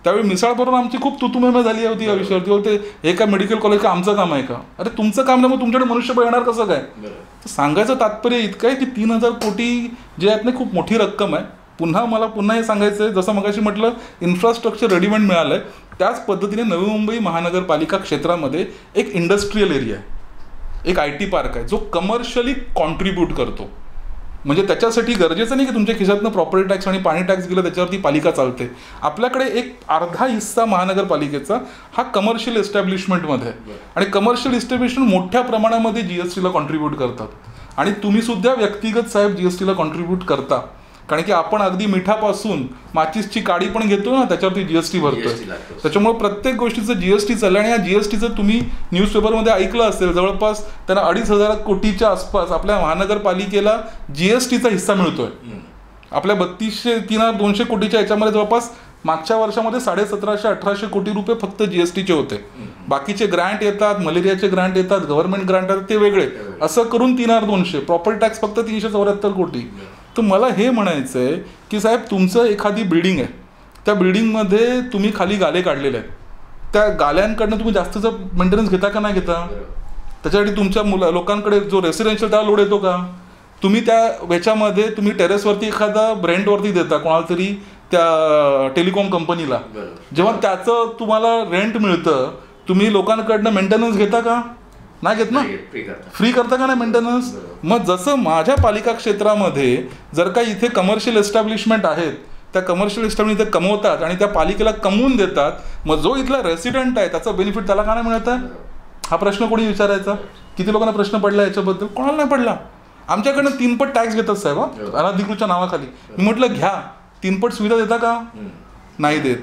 त्यावेळी मिसाळबरोबर आमची खूप तुतुमेमे झाली होती या विषयावरती. बोलते हे काय मेडिकल कॉलेज का आमचं काम आहे का? अरे तुमचं काम नाही, मग तुमच्याकडे मनुष्यबळ येणार कसं काय? तर सांगायचं तात्पर्य इतकं आहे की 3,000 कोटी जे आहेत ना, खूप मोठी रक्कम आहे. मला पुन्हा हे सांगायचं आहे, जसं मगाशी म्हटलं इन्फ्रास्ट्रक्चर रेडीमेड मिळालं आहे, त्याच पद्धतीने नवी मुंबई महानगरपालिका क्षेत्रामध्ये एक इंडस्ट्रीयल एरिया आहे, एक IT पार्क आहे जो कमर्शियली कॉन्ट्रीब्यूट करतो. म्हणजे त्याच्यासाठी गरजेचं नाही की तुमच्या खिशातनं प्रॉपर्टी टॅक्स आणि पाणी टॅक्स गेलं त्याच्यावरती पालिका चालते. आपल्याकडे एक अर्धा हिस्सा महानगरपालिकेचा हा कमर्शियल एस्टॅब्लिशमेंटमध्ये आहे, आणि कमर्शियल एस्टॅब्लिशमेंट मोठ्या प्रमाणामध्ये GSTला कॉन्ट्रीब्यूट करतात. आणि तुम्ही सुद्धा व्यक्तिगत साहेब GSTला कॉन्ट्रीब्यूट करता, कारण की आपण अगदी मिठापासून माचीसची काडी पण घेतो ना, त्याच्यावरती GST भरतोय. त्याच्यामुळे प्रत्येक गोष्टीचं GST चाललं. आणि या GSTचं तुम्ही न्यूजपेपरमध्ये ऐकलं असेल, जवळपास त्यांना 2,500 कोटीच्या आसपास आपल्या महानगरपालिकेला GSTचा हिस्सा मिळतोय. आपल्या 3,200 कोटीच्या याच्यामध्ये जवळपास मागच्या वर्षामध्ये 1750-1800 कोटी रुपये फक्त GSTचे होते. बाकीचे ग्रँट येतात, मलेरियाचे ग्रँट येतात, गव्हर्नमेंट ग्रँट येतात, ते वेगळे. असं करून 3,200. प्रॉपर्टी टॅक्स फक्त 374 कोटी. तर मला हे म्हणायचं आहे की साहेब, तुमचं एखादी बिल्डिंग आहे, त्या बिल्डिंगमध्ये तुम्ही खाली गाले काढलेले आहेत, त्या गाल्यांकडनं तुम्ही जास्तीचं मेंटेनन्स घेता का नाही घेता? त्याच्यासाठी तुमच्या लोकांकडे जो रेसिडेन्शियल त्याला लोड येतो का? तुम्ही त्या ह्याच्यामध्ये तुम्ही टेरेसवरती एखादा रेंटवरती देता कोणाला तरी त्या टेलिकॉम कंपनीला, जेव्हा त्याचं तुम्हाला रेंट मिळतं तुम्ही लोकांकडनं मेंटेनन्स घेता का? नाही घेत ना, फ्री करता का नाही मेंटेनन्स? मग जसं माझ्या पालिका क्षेत्रामध्ये जर का इथे कमर्शियल एस्टॅब्लिशमेंट आहेत, त्या कमर्शियल एस्टॅब्लिशमेंट इथे कमवतात आणि त्या पालिकेला कमवून देतात, मग जो इथला रेसिडेंट आहे त्याचा बेनिफिट त्याला का नाही मिळत आहे? हा प्रश्न कोणी विचारायचा? किती लोकांना प्रश्न पडला याच्याबद्दल? कोणाला नाही पडला. आमच्याकडनं 3 पट टॅक्स घेतात साहेब अनधिकृतच्या नावाखाली. मी म्हटलं घ्या, 3 पट सुविधा देता का? नाही देत.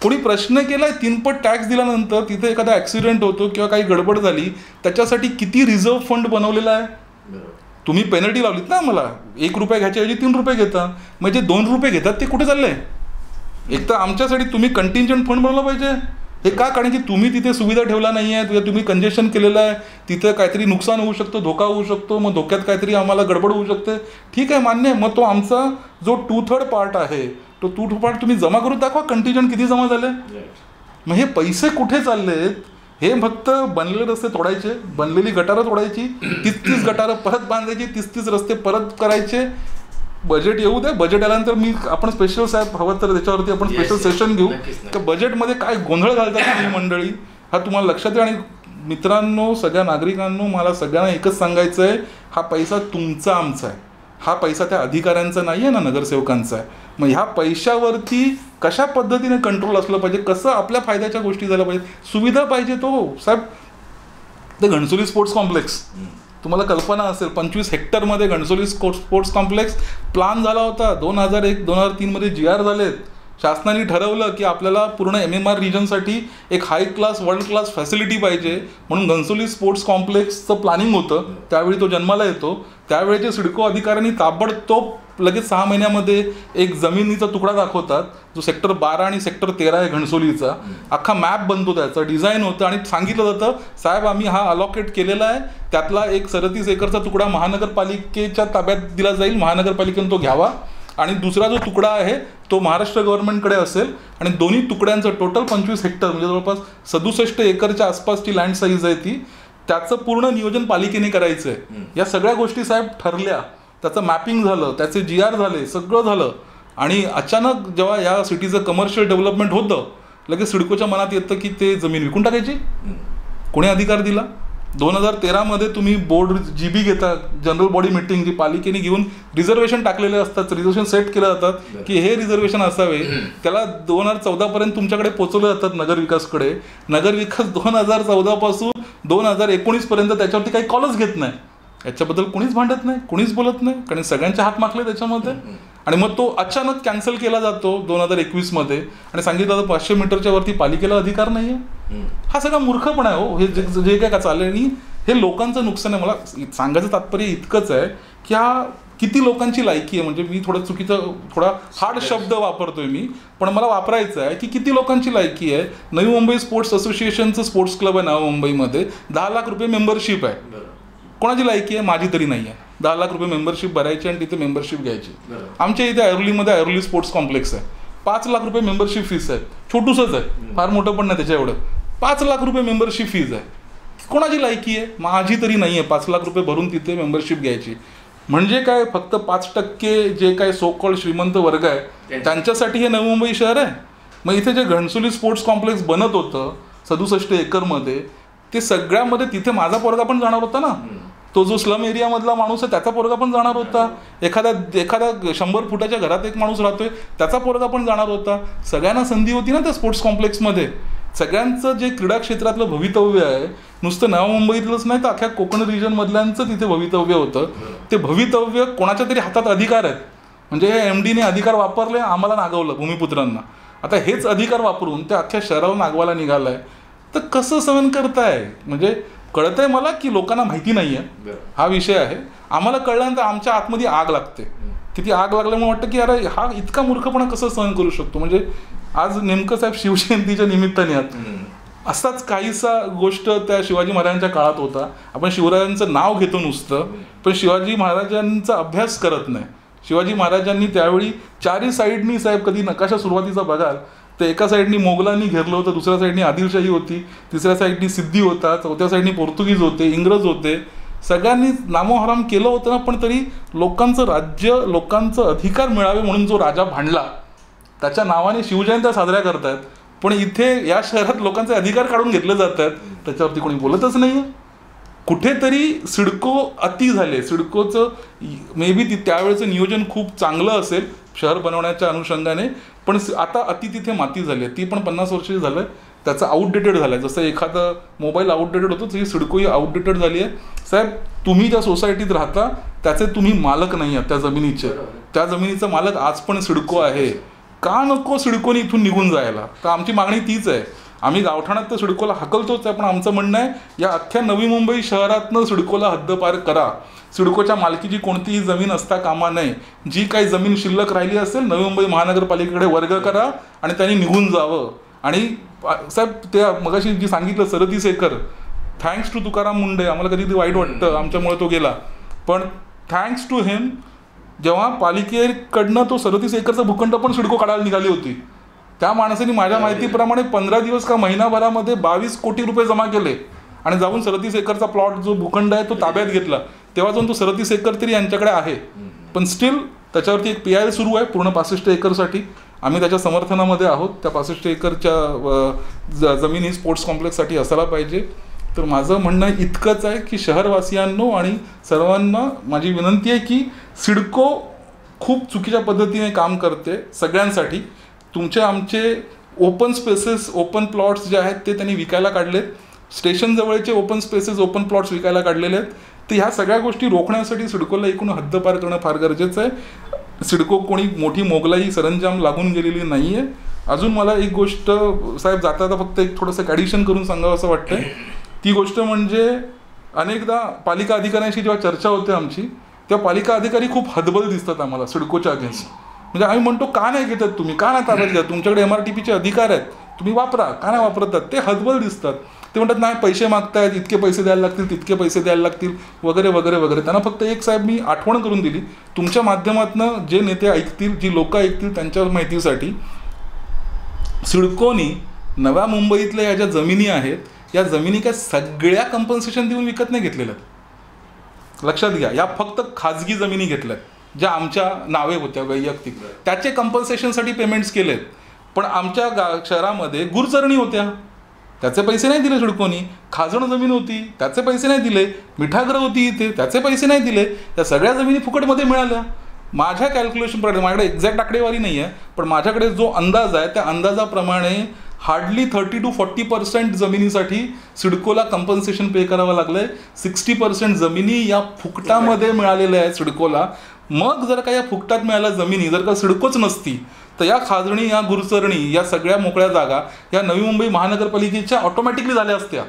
कोणी प्रश्न केलाय 3 पट टॅक्स दिल्यानंतर तिथे एखादा ऍक्सिडेंट होतो किंवा काही गडबड झाली त्याच्यासाठी किती रिझर्व्ह फंड बनवलेला आहे? तुम्ही पेनल्टी लावलीत ना मला, 1 रुपया घ्यायच्या ऐवजी 3 रुपये घेता, म्हणजे 2 रुपये घेतात ते कुठे चालले? एक तर आमच्यासाठी तुम्ही कंटिंजंट फंड बनवला पाहिजे. हे का? कारण की तुम्ही तिथे सुविधा ठेवला नाही आहे, तुम्ही कंजेशन केलेलं आहे, तिथं काहीतरी नुकसान होऊ शकतं, धोका होऊ शकतो, मग धोक्यात काहीतरी आम्हाला गडबड होऊ शकते. ठीक आहे, मान्य आहे. मग तो आमचा जो 2/3 पार्ट आहे तो 2/3 पार्ट तुम्ही जमा करून दाखवा, कंटिंजंट किती जमा झाले. मग हे पैसे कुठे चाललेत? हे फक्त बनलेले रस्ते तोडायचे, बनलेली गटारं तोडायची, 30 गटारं परत बांधायची, 30 रस्ते परत करायचे. बजेट येऊ द्या, बजेट आल्यानंतर आपण स्पेशल साहेब हवं तर त्याच्यावरती आपण स्पेशल सेशन घेऊ. तर बजेटमध्ये काय गोंधळ घालतात ही मंडळी, हा तुम्हाला लक्षात येईल. आणि मित्रांनो, सगळ्या नागरिकांनो, मला सगळ्यांना एकच सांगायचं आहे, हा पैसा तुमचा आमचा आहे, हा पैसा त्या अधिकाऱ्यांचा नाही आहे ना, नगरसेवकांचा आहे. मग ह्या पैशावरती कशा पद्धतीने कंट्रोल असलं पाहिजे, कसं आपल्या फायद्याच्या गोष्टी झाल्या पाहिजे, सुविधा पाहिजे. तो साहेब ते घणसोली स्पोर्ट्स कॉम्प्लेक्स तुम्हाला कल्पना असेल, 25 हेक्टरमध्ये घणसोली स्पोर्ट्स कॉम्प्लेक्स प्लॅन झाला होता. 2001-2003 मध्ये GR झालेत. शासनाने ठरवलं की आपल्याला पूर्ण MMR रिजनसाठी एक हाय क्लास वर्ल्ड क्लास फॅसिलिटी पाहिजे, म्हणून घणसोली स्पोर्ट्स कॉम्प्लेक्सचं प्लॅनिंग होतं. त्यावेळी तो जन्माला येतो. त्यावेळेचे सिडको अधिकाऱ्यांनी ताबडतोब लगेच 6 महिन्यामध्ये एक जमिनीचा तुकडा दाखवतात, जो सेक्टर 12 आणि सेक्टर 13 आहे घणसोलीचा. अख्खा मॅप बनतो, त्याचं डिझाईन होतं आणि सांगितलं जातं, साहेब आम्ही हा अलॉकेट केलेला आहे, त्यातला एक 37 एकरचा तुकडा महानगरपालिकेच्या ताब्यात दिला जाईल, महानगरपालिकेने तो घ्यावा, आणि दुसरा जो तुकडा आहे तो महाराष्ट्र गव्हर्नमेंटकडे असेल. आणि दोन्ही तुकड्यांचं टोटल 25 हेक्टर म्हणजे जवळपास 67 एकरच्या आसपासची लँड साईज आहे ती. त्याचं पूर्ण नियोजन पालिकेने करायचं आहे. या सगळ्या गोष्टी साहेब ठरल्या, त्याचं मॅपिंग झालं, त्याचे GR झाले, सगळं झालं. आणि अचानक जेव्हा या सिटीचं कमर्शियल डेव्हलपमेंट होतं, लगेच सिडकोच्या मनात येतं की ते जमीन विकून टाकायची. कोणी अधिकार दिला? 2013 मध्ये तुम्ही बोर्ड GB घेता, जनरल बॉडी मीटिंग जी पालिकेने घेऊन रिझर्वेशन टाकलेले असतात, रिझर्वेशन सेट केले जातात की हे रिझर्वेशन असावे. त्याला 2014 पर्यंत तुमच्याकडे पोहोचवले जातात नगरविकासकडे. नगरविकास 2014 पासून 2019 पर्यंत त्याच्यावरती काही कॉलच घेत नाही. याच्याबद्दल कोणीच भांडत नाही, कोणीच बोलत नाही, कारण सगळ्यांचे हात माखले त्याच्यामध्ये. आणि मग तो अचानक कॅन्सल केला जातो 2021 मध्ये आणि सांगितलं जातं 500 मीटरच्या वरती पालिकेला अधिकार नाही आहे. हा सगळा मूर्खपणा आहे हो. हे जे काय का चाललंय आणि हे लोकांचं नुकसान आहे. मला सांगायचं तात्पर्य इतकंच आहे की हा किती लोकांची लायकी आहे, म्हणजे मी थोडा हार्ड शब्द वापरतोय मी, पण मला वापरायचं आहे की किती लोकांची लायकी आहे. Navi Mumbai sports असोसिएशनचं sports club आहे नवी मुंबईमध्ये, 10 लाख रुपये मेंबरशिप आहे. कोणाची लायकी आहे? माझी तरी नाही आहे. 10 लाख रुपये मेंबरशिप भरायची आणि तिथे मेंबरशिप घ्यायची. आमच्या इथे ऐरोलीमध्ये ऐरोली स्पोर्ट्स कॉम्प्लेक्स आहे, 5 लाख रुपये मेंबरशिप फीस आहे. छोटूसच आहे, फार मोठं पण नाही त्याच्या एवढं. 5 लाख रुपये मेंबरशिप फीज आहे. कोणाची लायकी आहे? माझी तरी नाही आहे 5 लाख रुपये भरून तिथे मेंबरशिप घ्यायची. म्हणजे काय, फक्त 5% जे काय सोकॉल्ड श्रीमंत वर्ग आहे त्यांच्यासाठी हे नवी मुंबई शहर आहे. मग इथे जे घणसोली स्पोर्ट्स कॉम्प्लेक्स बनत होतं 67 एकरमध्ये, ते सगळ्यामध्ये तिथे माझा पोरगा पण जाणार होता ना. तो जो स्लम एरियामधला माणूस आहे त्याचा पोरगा पण जाणार होता. एखादा 100 फुटाच्या घरात एक माणूस राहतोय त्याचा पोरगा पण जाणार होता. सगळ्यांना संधी होती ना त्या स्पोर्ट्स कॉम्प्लेक्समध्ये. सगळ्यांचं जे क्रीडा क्षेत्रातलं भवितव्य आहे, नुसतं नवी मुंबईतलंच नाही तर अख्ख्या कोकण रिजनमधल्यांचं तिथे भवितव्य होतं. ते भवितव्य कोणाच्या तरी हातात अधिकार आहेत. म्हणजे हे MDने अधिकार वापरले, आम्हाला नागवलं भूमिपुत्रांना. आता हेच अधिकार वापरून ते अख्ख्या शहराला नागवायला निघालाय. तर कसं सहन करताय? म्हणजे कळतंय मला की लोकांना माहिती नाही आहे, हा विषय आहे. आम्हाला कळल्यानंतर आमच्या आतमध्ये आग लागते. किती आग लागल्यामुळे वाटतं की अरे हा इतका मूर्खपणा कसं सहन करू शकतो. म्हणजे आज नेमकं साहेब शिवजयंतीच्या निमित्ताने असाच काहीसा गोष्ट त्या शिवाजी महाराजांच्या काळात होता. आपण शिवरायांचं नाव घेतो नुसतं, पण शिवाजी महाराजांचा अभ्यास करत नाही. शिवाजी महाराजांनी त्यावेळी 4ही साईडनी साहेब, कधी नकाशा सुरुवातीचा बघाल तर एका साईडनी मोगलांनी घेरलं होतं, दुसऱ्या साईडनी आदिलशाही होती, तिसऱ्या साईडनी सिद्धी होता, चौथ्या साईडनी पोर्तुगीज होते, इंग्रज होते. सगळ्यांनी नामोहराम केलं होतं ना, पण तरी लोकांचं राज्य, लोकांचं अधिकार मिळावे म्हणून जो राजा भांडला त्याच्या नावाने शिवजयंत्या साजऱ्या करतात. पण इथे या शहरात लोकांचे अधिकार काढून घेतले जातात, त्याच्यावरती कोणी बोलतच नाही. कुठेतरी सिडको अति झाले. सिडकोचं मे बी त्यावेळेचं नियोजन खूप चांगलं असेल शहर बनवण्याच्या अनुषंगाने, पण आता अति तिथे माती झाली आहे. ती पण 50 वर्षाची झालं आहे. त्याचं आउटडेटेड झालं आहे. जसं एखादं मोबाईल आउटडेटेड होतो तशी सिडकोही आउटडेटेड झाली आहे. साहेब, तुम्ही ज्या सोसायटीत राहता त्याचे तुम्ही मालक नाही आहात त्या जमिनीचे. त्या जमिनीचा मालक आज पण सिडको आहे. का नको सिडकोनी इथून निघून जायला? तर आमची मागणी तीच आहे. आम्ही गावठाणात तर सिडकोला हकलतोच आहे, पण आमचं म्हणणं आहे या अख्ख्या नवी मुंबई शहरातनं सिडकोला हद्दपार करा. सिडकोच्या मालकीची कोणतीही जमीन असता कामा नये. जी काही जमीन शिल्लक राहिली असेल नवी मुंबई महानगरपालिकेकडे वर्ग करा आणि त्यांनी निघून जावं. आणि साहेब, त्या मगाशी जी सांगितलं 37 एकर, थँक्स टू तुकाराम मुंडे. आम्हाला कधी वाईट वाटतं आमच्यामुळे तो गेला, पण थँक्स टू हिम जेव्हा पालिकेकडनं तो 37 एकरचा भूखंड पण सिडको काढायला निघाली होती, त्या माणसाने माझ्या माहितीप्रमाणे 15 दिवस का महिनाभरामध्ये 22 कोटी रुपये जमा केले आणि जाऊन 37 एकरचा प्लॉट जो भूखंड आहे तो ताब्यात घेतला. तेव्हा जाऊन तो 37 एकर तरी यांच्याकडे आहे, पण स्टील त्याच्यावरती एक PIL सुरू आहे पूर्ण 65 एकरसाठी. आम्ही त्याच्या समर्थनामध्ये आहोत. त्या 65 एकरच्या जमिनी स्पोर्ट्स कॉम्प्लेक्ससाठी असायला पाहिजे. तर माझं म्हणणं इतकंच आहे की शहरवासियांनो आणि सर्वांना माझी विनंती आहे की सिडको खूप चुकीच्या पद्धतीने काम करते सगळ्यांसाठी. तुमचे आमचे ओपन स्पेसेस, ओपन प्लॉट्स जे आहेत ते त्यांनी विकायला काढलेत. स्टेशन जवळचे ओपन स्पेसेस, ओपन प्लॉट्स विकायला काढलेले आहेत. तर ह्या सगळ्या गोष्टी रोखण्यासाठी सिडकोला एकूण हद्दपार करणं फार गरजेचं आहे. सिडको कोणी मोठी मोगलाई सरंजाम लागून गेलेली नाही आहे. अजून मला एक गोष्ट साहेब जाता जाता फक्त एक थोडंसं ॲडिशन करून सांगावं असं वाटतंय. ती गोष्ट म्हणजे अनेकदा पालिका अधिकाऱ्यांशी जेव्हा चर्चा होते आमची, तेव्हा पालिका अधिकारी खूप हतबल दिसतात आम्हाला सिडकोच्या अगेन्स्ट. म्हणजे आम्ही म्हणतो का नाही घेतात तुम्ही, का नाही ताब्यात घ्या, तुमच्याकडे MRTPचे अधिकार आहेत, तुम्ही वापरा, का नाही वापरतात? ते हतबल दिसतात. ते म्हणतात नाही पैसे मागतायत, इतके पैसे द्यायला लागतील, तितके पैसे द्यायला लागतील वगैरे वगैरे वगैरे. त्यांना फक्त एक साहेब मी आठवण करून दिली तुमच्या माध्यमातून, जे नेते ऐकतील, जी लोक ऐकतील त्यांच्या माहितीसाठी. सिडकोनी नव्या मुंबईतल्या या ज्या जमिनी आहेत, या जमिनी काय सगळ्या कंपन्सेशन देऊन विकत नाही घेतलेल्या. लक्षात घ्या, या फक्त खाजगी जमिनी घेतल्यात ज्या आमच्या नावे होत्या वैयक्तिक, त्याचे कंपन्सेशनसाठी पेमेंट्स केलेत. पण आमच्या शहरामध्ये गुरचरणी होत्या, त्याचे पैसे नाही दिले सिडकोनी. खाजण जमीन होती, त्याचे पैसे नाही दिले. मिठागृह होती इथे, त्याचे पैसे नाही दिले. त्या सगळ्या जमिनी फुकटमध्ये मिळाल्या. माझ्या कॅल्क्युलेशनप्रमाणे, माझ्याकडे एक्झॅक्ट आकडेवारी नाही आहे, पण माझ्याकडे जो अंदाज आहे त्या अंदाजाप्रमाणे हार्डली 30 to 40% जमिनीसाठी सिडकोला कंपन्सेशन पे करावं लागलं आहे. 60% जमिनी या फुकटामध्ये मिळालेल्या आहेत सिडकोला. मग जर का या फुकटात मिळाल्या जमिनी जर का सिडकोच नसती तर या खाजणी, या गुरचरणी, या सगळ्या मोकळ्या जागा या नवी मुंबई महानगरपालिकेच्या ऑटोमॅटिकली झाल्या असत्या.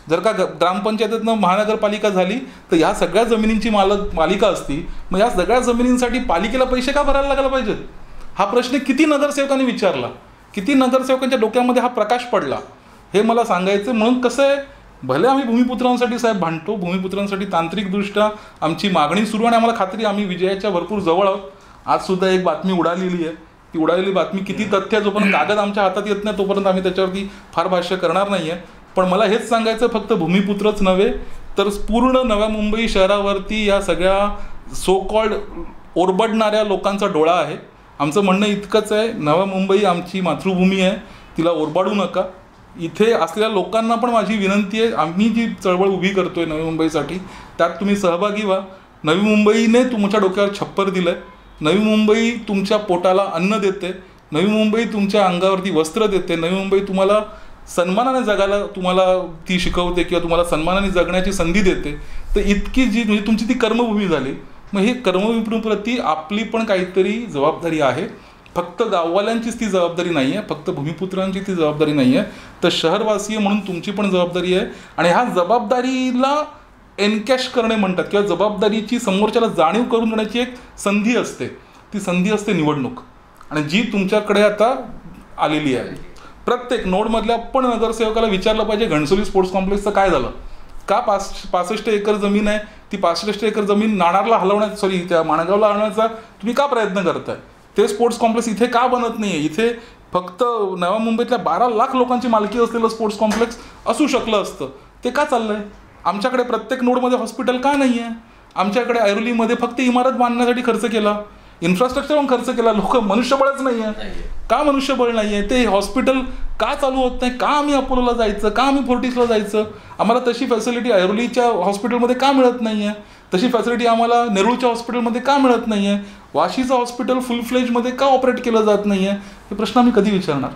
जर का ग्रामपंचायतीतनं महानगरपालिका झाली तर ह्या सगळ्या जमिनींची मालिका असती. मग या सगळ्या जमिनींसाठी पालिकेला पैसे का भरायला लागायला पाहिजेत? हा प्रश्न किती नगरसेवकांनी विचारला, किती नगरसेवकांच्या डोक्यामध्ये हा प्रकाश पडला, हे मला सांगायचं. म्हणून कसं आहे, भले आम्ही भूमिपुत्रांसाठी साहेब भांडतो, भूमिपुत्रांसाठी तांत्रिकदृष्ट्या आमची मागणी सुरू, आणि आम्हाला खात्री आम्ही विजयाच्या भरपूर जवळ आहोत. आजसुद्धा एक बातमी उडालेली आहे. ती उडालेली बातमी किती तथ्य, जोपर्यंत कागद आमच्या हातात येत नाही तोपर्यंत आम्ही त्याच्यावरती फार भाष्य करणार नाही आहे. पण मला हेच सांगायचं, फक्त भूमिपुत्रच नव्हे तर पूर्ण नव्या मुंबई शहरावरती या सगळ्या सो कॉल्ड ओरबडणाऱ्या लोकांचा डोळा आहे. आमचं म्हणणं इतकंच आहे, नव्या मुंबई आमची मातृभूमी आहे, तिला ओरबाडू नका. इथे असलेल्या लोकांना पण माझी विनंती आहे, आम्ही जी चळवळ उभी करतोय नवी मुंबईसाठी त्यात तुम्ही सहभागी व्हा. नवी मुंबईने तुमच्या डोक्यावर छप्पर दिलं आहे. नवी मुंबई तुमच्या पोटाला अन्न देते. नवी मुंबई तुमच्या अंगावरती वस्त्र देते. नवी मुंबई तुम्हाला सन्मानाने जगायला तुम्हाला ती शिकवते किंवा तुम्हाला सन्मानाने जगण्याची संधी देते. तर इतकी जी म्हणजे तुमची ती कर्मभूमी झाली. मग हे कर्मभूमीप्रती आपली पण काहीतरी जबाबदारी आहे. फक्त गाववाल्यांचीच ती जबाबदारी नाही आहे, फक्त भूमिपुत्रांची ती जबाबदारी नाही आहे, तर शहरवासीय म्हणून तुमची पण जबाबदारी आहे. आणि ह्या जबाबदारीला एनकॅश करणे म्हणतात, किंवा जबाबदारीची समोरच्याला जाणीव करून देण्याची एक संधी असते. ती संधी असते निवडणूक, आणि जी तुमच्याकडे आता आलेली आहे. प्रत्येक नोडमधल्या पण नगरसेवकाला विचारलं पाहिजे घणसोली स्पोर्ट्स कॉम्प्लेक्सचं काय झालं. का 65 एकर जमीन आहे, ती 65 एकर जमीन नाणारला हलवण्याचा, त्या माणगावला हलवण्याचा तुम्ही का प्रयत्न करताय? ते स्पोर्ट्स कॉम्प्लेक्स इथे का बनत नाही आहे? इथे फक्त नव्या मुंबईतल्या 12 लाख लोकांची मालकी असलेलं स्पोर्ट्स कॉम्प्लेक्स असू शकलं असतं. ते का चाललंय? आमच्याकडे प्रत्येक नोडमध्ये हॉस्पिटल का नाही आहे? आमच्याकडे ऐरोलीमध्ये फक्त इमारत बांधण्यासाठी खर्च केला, इन्फ्रास्ट्रक्चरवर खर्च केला, लोक मनुष्यबळच नाही आहे. का मनुष्यबळ नाही आहे? ते हॉस्पिटल का चालू होत नाही? का आम्ही अपोलोला जायचं? का आम्ही फोर्टिसला जायचं? आम्हाला तशी फॅसिलिटी ऐरोलीच्या हॉस्पिटलमध्ये का मिळत नाही आहे? तशी फॅसिलिटी आम्हाला नेरूळच्या हॉस्पिटलमध्ये का मिळत नाही आहे? वाशीचं हॉस्पिटल फुल फ्लेजमध्ये का ऑपरेट केलं जात नाही आहे? हे प्रश्न आम्ही कधी विचारणार?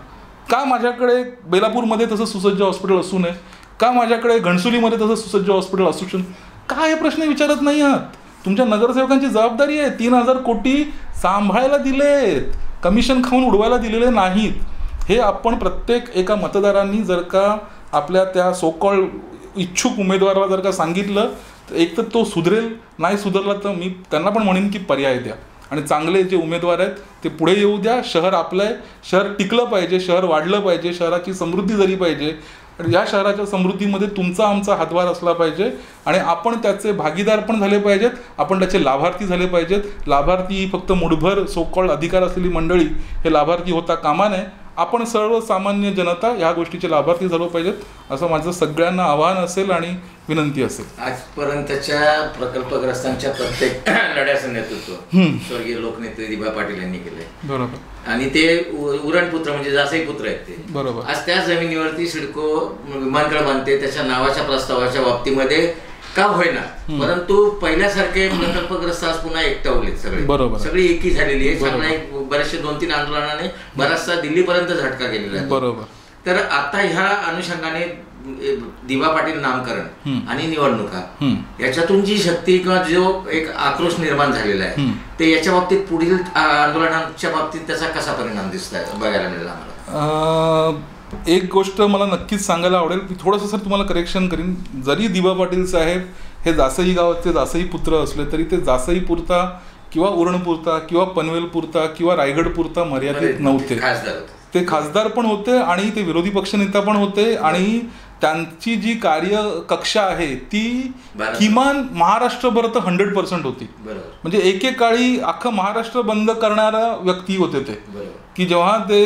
का माझ्याकडे बेलापूरमध्ये तसं सुसज्ज हॉस्पिटल असू नये? का माझ्याकडे घणसोलीमध्ये तसं सुसज्ज हॉस्पिटल असू शकतं? का हे प्रश्न विचारत नाही आहात? तुमच्या नगरसेवकांची जबाबदारी आहे. 3,000 कोटी सांभाळायला दिलेत, कमिशन खाऊन उडवायला दिलेले नाहीत. हे आपण प्रत्येक एका मतदारांनी जर का आपल्या त्या सोकॉल इच्छुक उमेदवाराला जर का सांगितलं, तर एक तर तो सुधरेल. नाही सुधरला तर मी त्यांना पण म्हणेन की पर्याय द्या आणि चांगले जे उमेदवार आहेत ते पुढे येऊ द्या. शहर आपलं आहे, शहर टिकलं पाहिजे, शहर वाढलं पाहिजे, शहराची समृद्धी झाली पाहिजे. आणि या शहराच्या समृद्धीमध्ये तुमचा आमचा हातभार असला पाहिजे आणि आपण त्याचे भागीदार पण झाले पाहिजेत, आपण त्याचे लाभार्थी झाले पाहिजेत. लाभार्थी फक्त मुठभर सोकॉल्ड अधिकार असलेली मंडळी हे लाभार्थी होता कामा नये. आपण सर्वसामान्य जनता ह्या गोष्टीचे लाभार्थी झालो पाहिजेत, असं माझं सगळ्यांना आवाहन असेल आणि विनंती असेल. आजपर्यंतच्या प्रकल्पग्रस्तांच्या प्रत्येक लढ्याचं नेतृत्व स्वर्गीय लोकनेते दिबा पाटील यांनी केलंय. बरोबर. आणि ते उरणपुत्र म्हणजे जासई पुत्र आहेत ते. बरोबर. आज त्या जमिनीवरती सिडको विमानतळ बांधते. त्याच्या नावाच्या प्रस्तावाच्या बाबतीमध्ये का होईना, परंतु पहिल्यासारखे प्रकल्पग्रस्त आज पुन्हा एकटावलेत सगळे. बरोबर. सगळी एकी झालेली आहे. चांगला एक बरेचसे 2-3 आंदोलनाने बराचसा दिल्लीपर्यंत झटका गेलेला आहे. बरोबर. तर आता ह्या अनुषंगाने दिबा पाटील नामकरण आणि निवडणुका याच्यातून जी शक्ती किंवा जो एक आक्रोश निर्माण झालेला आहे, ते याच्या बाबतीत पुढील आंदोलनांच्या बाबतीत त्याचा कसा परिणाम दिसतोय बघायला मिळेल आम्हाला? एक गोष्ट मला नक्कीच सांगायला आवडेल. मी थोडंसं सर तुम्हाला करेक्शन करीन. जरी दिबा पाटील साहेब हे जासई गावाचे जासई पुत्र असले तरी ते जासई पुरता किंवा उरणपुरता किंवा पनवेलपुरता किंवा रायगडपुरता मर्यादित नव्हते. ते खासदार पण होते आणि ते विरोधी पक्षनेता पण होते आणि त्यांची जी कार्यकक्षा आहे ती किमान महाराष्ट्रभर तर 100% होती. म्हणजे एकेकाळी अख्खं महाराष्ट्र बंद करणारा व्यक्ती होते ते. की जेव्हा ते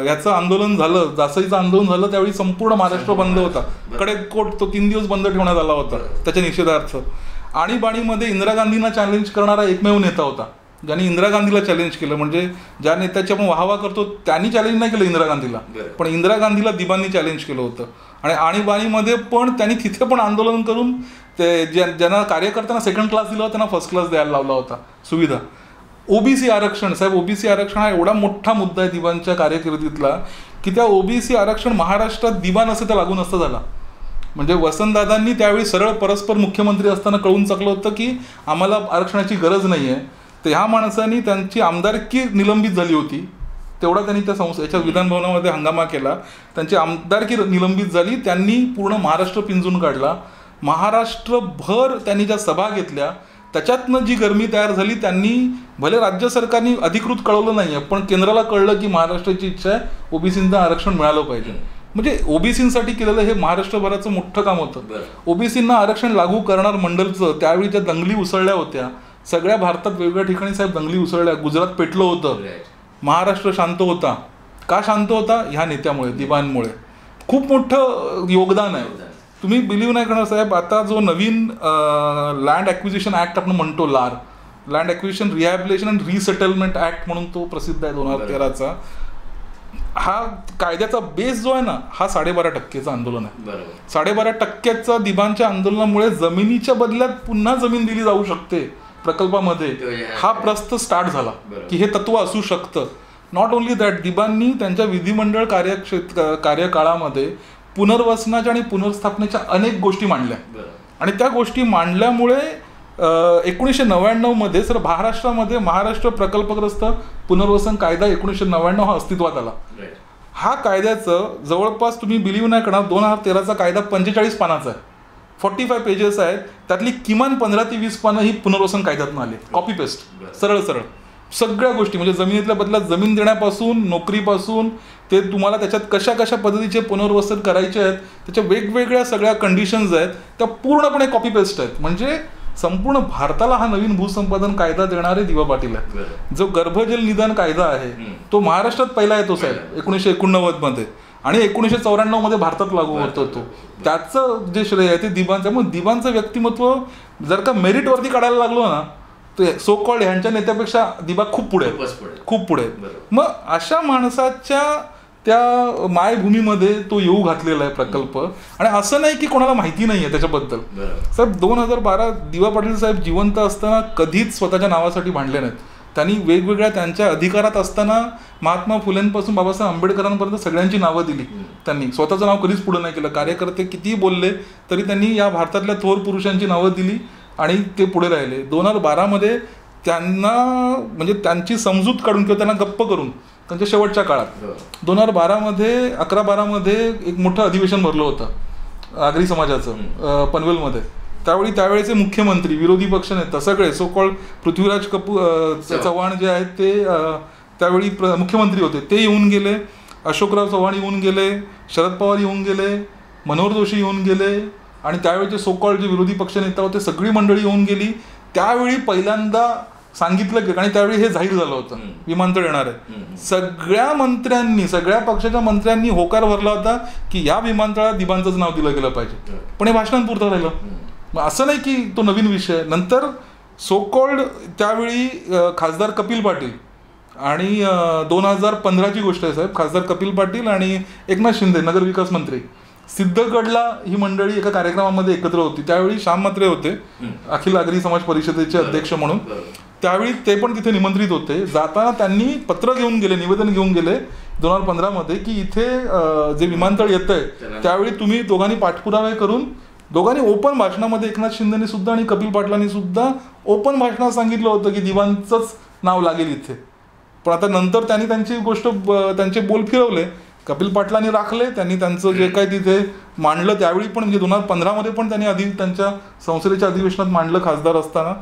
ह्याचं आंदोलन झालं, जासईचं आंदोलन झालं, त्यावेळी संपूर्ण महाराष्ट्र बंद होता. कडेकोट तो 3 दिवस बंद ठेवण्यात आला होता त्याच्या निषेधार्थ. आणीबाणीमध्ये इंदिरा गांधींना चॅलेंज करणारा एकमेव नेता होता ज्यांनी इंदिरा गांधीला चॅलेंज केलं. म्हणजे ज्या नेत्याची आपण वाहवा करतो त्यांनी चॅलेंज नाही केलं इंदिरा गांधीला, पण इंदिरा गांधीला दिबांनी चॅलेंज केलं होतं. आणि आणीबाणीमध्ये पण त्यांनी तिथे पण आंदोलन करून ते ज्यांना कार्यकर्त्यांना सेकंड क्लास दिला होता त्यांना फर्स्ट क्लास द्यायला लावला होता सुविधा. ओबीसी आरक्षण साहेब, ओबीसी आरक्षण हा एवढा मोठा मुद्दा आहे दिबांच्या कारकिर्दीतला की त्या ओबीसी आरक्षण महाराष्ट्रात दिबा नसतं तर लागू नसतं झाला. म्हणजे वसंतदादांनी त्यावेळी सरळ परस्पर मुख्यमंत्री असताना कळून चकलं होतं की आम्हाला आरक्षणाची गरज नाही आहे. तर ह्या माणसांनी त्यांची आमदारकी निलंबित झाली होती, तेवढा त्यांनी त्या याच्या विधानभवनामध्ये हंगामा केला. त्यांची आमदारकी निलंबित झाली, त्यांनी पूर्ण महाराष्ट्र पिंजून काढला. महाराष्ट्रभर त्यांनी ज्या सभा घेतल्या त्याच्यातनं जी गरमी तयार झाली, त्यांनी भले राज्य सरकारने अधिकृत कळवलं नाही आहे पण केंद्राला कळलं की महाराष्ट्राची इच्छा आहे ओबीसींना आरक्षण मिळालं पाहिजे. म्हणजे ओबीसींसाठी केलेलं हे महाराष्ट्रभराचं मोठं काम होतं. ओबीसींना आरक्षण लागू करणार मंडलचं त्यावेळी ज्या दंगली उसळल्या होत्या, सगळ्या भारतात वेगवेगळ्या ठिकाणी साहेब दंगली उसळल्या. गुजरात पेटलं होतं, महाराष्ट्र शांत होता. का शांत होता? ह्या नेत्यामुळे, दिबांमुळे. खूप मोठं योगदान आहे. तुम्ही बिलीव्ह नाही करणार साहेब, आता जो नवीन लँड ॲक्विजिशन ॲक्ट आपण म्हणतो, लार, land acquisition rehabilitation and resettlement act म्हणून तो प्रसिद्ध आहे 2013चा. हा कायद्याचा बेस जो आहे ना, हा 12.5% आंदोलन आहे. 12.5% दिबांच्या आंदोलनामुळे जमिनीच्या बदल्यात पुन्हा जमीन दिली जाऊ शकते प्रकल्पामध्ये. हा प्रस्त स्टार्ट झाला की हे तत्व असू शकतं. नॉट ओन्ली दॅट, दिबांनी त्यांच्या विधिमंडळ कार्यकाळामध्ये पुनर्वसनाच्या आणि पुनर्स्थापनेच्या अनेक गोष्टी मांडल्या आणि त्या गोष्टी मांडल्यामुळे 1999 मध्ये सर महाराष्ट्रामध्ये महाराष्ट्र प्रकल्पग्रस्त पुनर्वसन कायदा 1999 हा अस्तित्वात आला. हा कायद्याचं जवळपास तुम्ही बिलीव्ह नाही करणार 2013चा कायदा 45 पानाचा आहे, 45 पेजेस आहेत. त्यातली किमान 15 ते 20 पानं ही पुनर्वसन कायद्यातून आली, कॉपी पेस्ट, सरळ सरळ सगळ्या गोष्टी. म्हणजे जमिनीतल्या बदल्यात जमीन देण्यापासून, नोकरीपासून ते तुम्हाला त्याच्यात कशा कशा पद्धतीचे पुनर्वसन करायचे आहेत, त्याच्या वेगवेगळ्या सगळ्या कंडिशन्स आहेत त्या पूर्णपणे कॉपी पेस्ट आहेत. म्हणजे संपूर्ण भारताला हा नवीन भूसंपादन कायदा देणारे दिवा पाटील आहे. जो गर्भजल निदान कायदा आहे तो महाराष्ट्रात पहिला येतो साहेब 1989 मध्ये, आणि 1994 मध्ये भारतात लागू होतो तो. त्याचं जे श्रेय आहे ते दिबांचं. मग दिबांचं व्यक्तिमत्व जर का मेरिटवरती काढायला लागलो ना, ते सो कॉल्ड ह्यांच्या नेत्यापेक्षा दिबा खूप पुढे, खूप पुढे. मग अशा माणसाच्या त्या मायभूमीमध्ये तो येऊ घातलेला आहे प्रकल्प. आणि असं नाही की कोणाला माहिती नाही आहे त्याच्याबद्दल. साहेब 2012 दिवा पाटील साहेब जिवंत असताना कधीच स्वतःच्या नावासाठी भांडले नाहीत. त्यांनी वेगवेगळ्या त्यांच्या अधिकारात असताना महात्मा फुलेंपासून बाबासाहेब आंबेडकरांपर्यंत सगळ्यांची नावं दिली. त्यांनी स्वतःचं नाव कधीच पुढे नाही केलं. कार्यकर्ते कितीही बोलले तरी त्यांनी या भारतातल्या थोर पुरुषांची नावं दिली आणि ते पुढे राहिले. 2012 मध्ये त्यांना म्हणजे त्यांची समजूत काढून किंवा त्यांना गप्प करून त्यांच्या शेवटच्या काळात 2012 मध्ये 11-12 मध्ये एक मोठं अधिवेशन भरलं होतं आगरी समाजाचं पनवेलमध्ये. त्यावेळेचे मुख्यमंत्री, विरोधी पक्षनेता सगळे सो कॉल्ड पृथ्वीराज चव्हाण जे आहेत ते त्यावेळी मुख्यमंत्री होते, ते येऊन गेले. अशोकराव चव्हाण येऊन गेले, शरद पवार येऊन गेले, मनोहर जोशी येऊन गेले, आणि त्यावेळेचे सो कॉल्ड जे विरोधी पक्षनेता होते सगळी मंडळी येऊन गेली. त्यावेळी पहिल्यांदा सांगितलं की, आणि त्यावेळी हे जाहीर झालं होतं विमानतळ येणार आहे. सगळ्या मंत्र्यांनी, सगळ्या पक्षाच्या मंत्र्यांनी होकार भरला होता की या विमानतळात दिबांचंच नाव दिलं गेलं पाहिजे. पण हे भाषणांपुरतं राहिलं. असं नाही की तो नवीन विषय. नंतर सो कॉल्ड त्यावेळी खासदार कपिल पाटील आणि 2015ची गोष्ट आहे साहेब, खासदार कपिल पाटील आणि एकनाथ शिंदे नगरविकास मंत्री सिद्धगडला ही मंडळी एका कार्यक्रमामध्ये एकत्र होती. त्यावेळी श्याम म्हात्रे होते, अखिल आगरी समाज परिषदेचे अध्यक्ष म्हणून. त्यावेळी ते पण तिथे निमंत्रित होते. जाताना त्यांनी पत्र घेऊन गेले, निवेदन घेऊन गेले 2015 मध्ये की इथे जे विमानतळ येत आहे त्यावेळी तुम्ही दोघांनी पाठपुरावे करून, दोघांनी ओपन भाषणामध्ये एकनाथ शिंदेनी सुद्धा आणि कपिल पाटलांनी सुद्धा ओपन भाषणात सांगितलं होतं की दिवांचंच नाव लागेल इथे. पण आता नंतर त्यांनी त्यांची गोष्ट, त्यांचे बोल फिरवले. कपिल पाटलांनी राखले, त्यांनी त्यांचं जे काही तिथे मांडलं त्यावेळी पण, म्हणजे 2015 मध्ये पण त्यांनी आधी त्यांच्या संसदेच्या अधिवेशनात मांडलं खासदार असताना.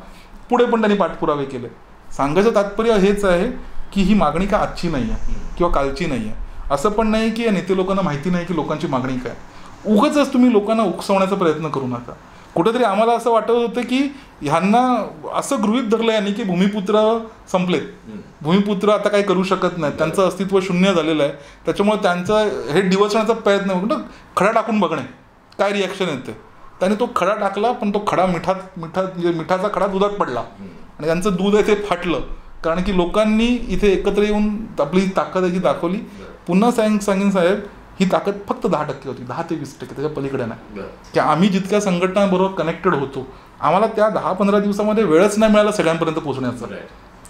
पुढे पण त्यांनी पाठपुरावे केले. सांगायचं तात्पर्य हेच आहे की ही मागणी का आजची नाही आहे किंवा कालची नाही आहे. असं पण नाही की या नेते लोकांना माहिती नाही की लोकांची मागणी काय. उगाचच तुम्ही लोकांना उकसवण्याचा प्रयत्न करू नका. कुठेतरी आम्हाला असं वाटत होतं की ह्यांना असं गृहीत धरलं यांनी की भूमिपुत्र संपलेत, भूमिपुत्र आता काही करू शकत नाही, त्यांचं अस्तित्व शून्य झालेलं आहे. त्याच्यामुळे त्यांचं हे डिवचण्याचा प्रयत्न, खडा टाकून बघणे काय रिॲक्शन येते. त्याने तो खडा टाकला, पण तो खडा म्हणजे मिठाचा खडा दुधात पडला आणि त्यांचं दूध आहे ते फाटलं. कारण की लोकांनी इथे एकत्र येऊन आपली ताकद आहे ती दाखवली. पुन्हा सांगेन साहेब, ही ताकद फक्त 10% होती, 10 ते 20%, त्याच्या पलीकडे नाही. की आम्ही जितक्या संघटनांबरोबर कनेक्टेड होतो, आम्हाला त्या 10-15 दिवसामध्ये वेळच नाही मिळाला सगळ्यांपर्यंत पोहोचण्याचा.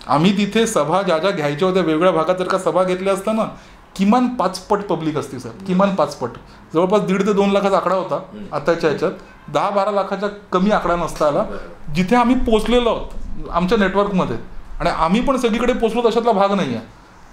आम्ही तिथे सभा ज्या ज्या घ्यायच्या होत्या वेगवेगळ्या भागात जर का सभा घेतल्या असताना किमान 5 पट पब्लिक असते सर, किमान 5 पट. जवळपास 1.5 ते 2 लाखाचा आकडा होता आताच्या ह्याच्यात. 10-12 लाखाच्या कमी आकडा नसता आला जिथे आम्ही पोचलेलो आहोत आमच्या नेटवर्कमध्ये. आणि आम्ही पण सगळीकडे पोचलो तशातला भाग नाही आहे.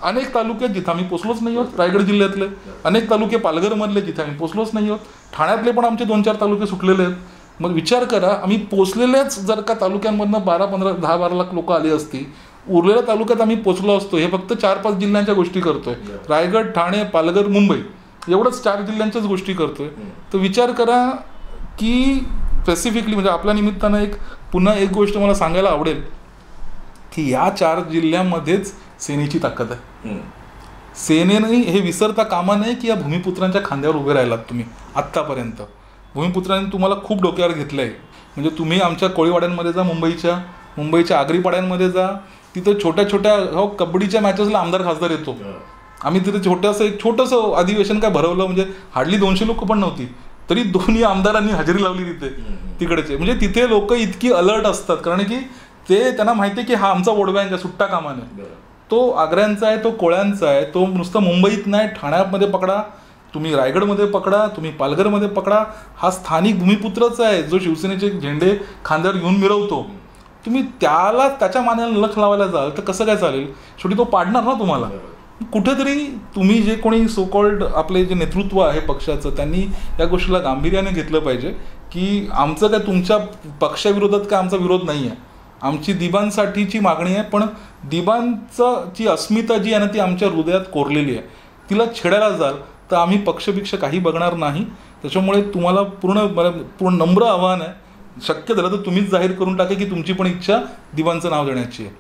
अनेक तालुक्यात जिथे आम्ही पोचलोच नाही आहोत, रायगड जिल्ह्यातले अनेक तालुके, पालघरमधले जिथे आम्ही पोचलोच नाही आहोत, ठाण्यातले पण आमचे 2-4 तालुके सुटलेले आहेत. मग विचार करा, आम्ही पोचलेल्याच जर का तालुक्यांमधनं 10-12 लाख लोक आली असती, उरलेल्या तालुक्यात आम्ही पोचलो असतो. हे फक्त 4-5 जिल्ह्यांच्या गोष्टी करतोय, रायगड, ठाणे, पालघर, मुंबई एवढंच 4 जिल्ह्यांच्याच गोष्टी करतोय. तर विचार करा की स्पेसिफिकली म्हणजे आपल्या निमित्तानं पुन्हा एक गोष्ट मला सांगायला आवडेल की या 4 जिल्ह्यांमध्येच सेनेची ताकद आहे. सेनेने हे विसरता कामा नये की या भूमिपुत्रांच्या खांद्यावर उभे राहिलात तुम्ही. आत्तापर्यंत भूमिपुत्रांनी तुम्हाला खूप डोक्यावर घेतलं आहे. म्हणजे तुम्ही आमच्या कोळीवाड्यांमध्ये जा, मुंबईच्या आगरी पाड्यांमध्ये जा, तिथं छोट्या कबड्डीच्या मॅचेसला आमदार खासदार येतो. आम्ही तिथे छोटंसं अधिवेशन काय भरवलं, म्हणजे हार्डली 200 लोक पण नव्हती, तरी दोन्ही आमदारांनी हजेरी लावली तिकडचे. म्हणजे तिथे लोक इतकी अलर्ट असतात, कारण की त्यांना माहिती आहे की हा आमचा वोट बँक आहे, सुट्टा कामाने. तो आग्र्यांचा आहे, तो कोळ्यांचा आहे. तो नुसतं मुंबईत नाही, ठाण्यामध्ये पकडा तुम्ही, रायगडमध्ये पकडा तुम्ही, पालघरमध्ये पकडा, हा स्थानिक भूमिपुत्रच आहे जो शिवसेनेचे झेंडे खांद्यावर घेऊन मिरवतो. तुम्ही त्याच्या मानाला लक्ष लावायला जाल तर कसं काय चालेल. शेवटी तो पाडणार ना तुम्हाला. कुठेतरी तुम्ही जे कोणी सो कॉल्ड आपले जे नेतृत्व आहे पक्षाचं, त्यांनी या गोष्टीला गांभीर्याने घेतलं पाहिजे की आमचं काय तुमच्या पक्षाविरोधात काय आमचा विरोध नाही आहे. आमची दिबांसाठीची मागणी आहे, पण दिबांची अस्मिता जी आहे ना ती आमच्या हृदयात कोरलेली आहे. तिला छेडायला जाल तर आम्ही पक्षभिक्ष काही बघणार नाही. त्याच्यामुळे तुम्हाला पूर्ण नम्र आव्हान आहे, शक्य झालं तर तुम्हीच जाहीर करून टाका की तुमची पण इच्छा दिवाणचं नाव देण्याची आहे.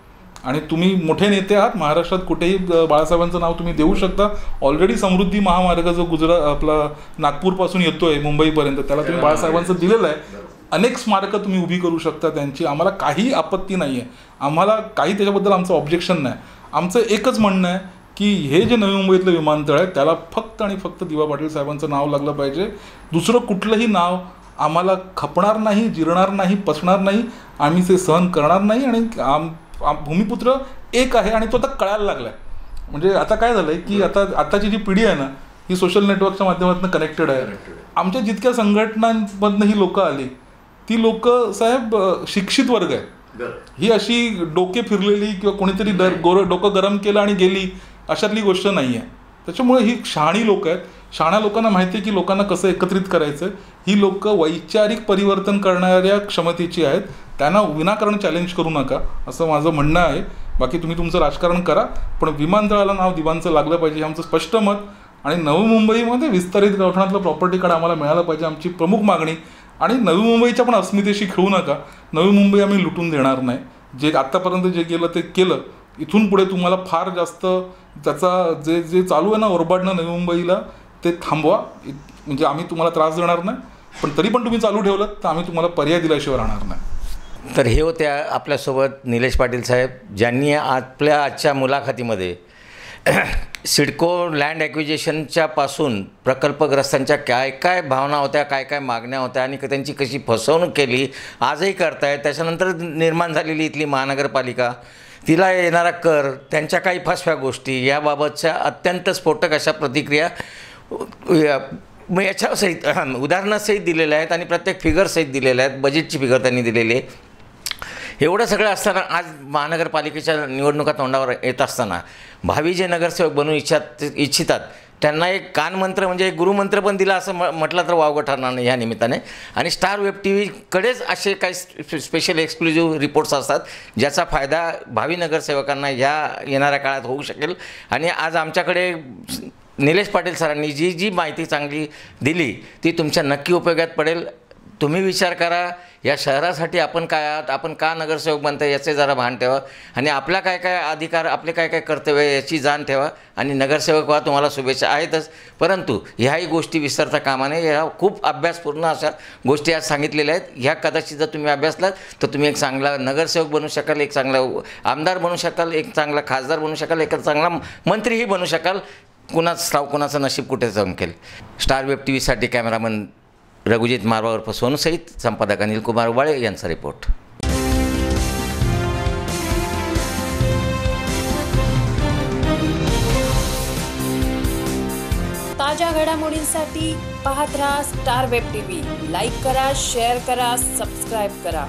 आणि तुम्ही मोठे नेते आहात, महाराष्ट्रात कुठेही बाळासाहेबांचं नाव तुम्ही देऊ शकता. ऑलरेडी समृद्धी महामार्ग जो आपला नागपूरपासून येतोय मुंबईपर्यंत, त्याला तुम्ही बाळासाहेबांचं दिलेलं आहे. अनेक स्मारकं तुम्ही उभी करू शकता त्यांची. आम्हाला काही आपत्ती नाही आहे, आम्हाला काही त्याच्याबद्दल आमचं ऑब्जेक्शन नाही. आमचं एकच म्हणणं आहे की हे जे नवी मुंबईतलं विमानतळ आहे त्याला फक्त आणि फक्त दिवा पाटील साहेबांचं नाव लागलं पाहिजे. दुसरं कुठलंही नाव आम्हाला खपणार नाही, जिरणार नाही, पचणार नाही. आम्ही ते सहन करणार नाही. आणि भूमिपुत्र एक आहे आणि तो आता कळायला लागला आहे. म्हणजे आता काय झालं आहे की आताची जी पिढी आहे ना, ही सोशल नेटवर्कच्या माध्यमातून कनेक्टेड आहे. आमच्या जितक्या संघटनांमधनं ही लोकं आली, ती लोकं साहेब शिक्षित वर्ग आहे. ही अशी डोके फिरलेली किंवा कोणीतरी डोकं गरम केलं आणि गेली अशातली गोष्ट नाही आहे. त्याच्यामुळे ही शहाणी लोकं आहेत. शहाण्या लोकांना माहिती आहे की लोकांना कसं एकत्रित करायचं. ही लोकं वैचारिक परिवर्तन करणाऱ्या क्षमतेची आहेत. त्यांना विनाकारण चॅलेंज करू नका असं माझं म्हणणं आहे. बाकी तुम्ही तुमचं राजकारण करा, पण विमानतळाला नाव दिवाणचं लागलं पाहिजे हे आमचं स्पष्ट मत. आणि नवी मुंबईमध्ये विस्तारित गावठाणातलं प्रॉपर्टी कार्ड आम्हाला मिळालं पाहिजे, आमची प्रमुख मागणी. आणि नवी मुंबईच्या पण अस्मितेशी खेळू नका. नवी मुंबई आम्ही लुटून देणार नाही. जे आत्तापर्यंत जे केलं ते केलं. इथून पुढे तुम्हाला फार जास्त त्याचा जे चालू आहे ना ओरबाडणं नवी मुंबईला, ते थांबवा. म्हणजे आम्ही तुम्हाला त्रास देणार नाही, पण तरी पण तुम्ही चालू ठेवलं तर आम्ही तुम्हाला पर्याय दिल्याशिवाय राहणार नाही. तर हे होत्या आपल्यासोबत निलेश पाटील साहेब, ज्यांनी आपल्या आजच्या मुलाखतीमध्ये सिडको लँड ॲक्विजिशनच्या पासून प्रकल्पग्रस्तांच्या काय काय भावना होत्या, काय काय मागण्या होत्या आणि त्यांची कशी फसवणूक केली आजही करतायत. त्याच्यानंतर निर्माण झालेली इथली महानगरपालिका, तिला येणारा कर, त्यांच्या काही फसव्या गोष्टी याबाबतच्या अत्यंत स्फोटक अशा प्रतिक्रिया याच्यासहित उदाहरणासहित दिलेल्या आहेत आणि प्रत्येक फिगरसहित दिलेल्या आहेत. बजेटची फिगर त्यांनी दिलेली आहे. एवढं सगळं असताना आज महानगरपालिकेच्या निवडणुका तोंडावर येत असताना भावी जे नगरसेवक बनू इच्छितात त्यांना एक कानमंत्र म्हणजे एक गुरुमंत्र पण दिला असं म्हटलं तर वावगं ठरणार नाही ह्या निमित्ताने. आणि स्टार वेब टी व्हीकडेच असे काही स्पेशल एक्सक्लुझिव्ह रिपोर्ट्स असतात ज्याचा फायदा भावी नगरसेवकांना ह्या येणाऱ्या काळात होऊ शकेल. आणि आज आमच्याकडे निलेश पाटील सरांनी जी माहिती चांगली दिली ती तुमच्या नक्की उपयोगात पडेल. तुम्ही विचार करा, या शहरासाठी आपण काय आहात, आपण का नगरसेवक बनता याचे जरा भान ठेवा आणि आपल्या काय काय अधिकार, आपले काय काय कर्तव्य याची जाण ठेवा. आणि नगरसेवक व्हा, तुम्हाला शुभेच्छा आहेतच, परंतु ह्याही गोष्टी विसरता कामा नये. ह्या खूप अभ्यासपूर्ण अशा गोष्टी आज सांगितलेल्या आहेत. ह्या कदाचित जर तुम्ही अभ्यासलात तर तुम्ही एक चांगला नगरसेवक बनू शकाल, एक चांगला आमदार बनू शकाल, एक चांगला खासदार बनू शकाल, एक चांगला मंत्रीही बनू शकाल. कुणाचं नशीब कुठे चमकेल. स्टार वेब टी व्हीसाठी कॅमेरामन रघुजीत मारवावर सोनूसहित संपादक अनिल कुमार उबाळे यांचा रिपोर्ट. ताज्या घडामोडींसाठी पाहत रहा स्टार वेब टीव्ही. लाईक करा, शेअर करा, सबस्क्राईब करा.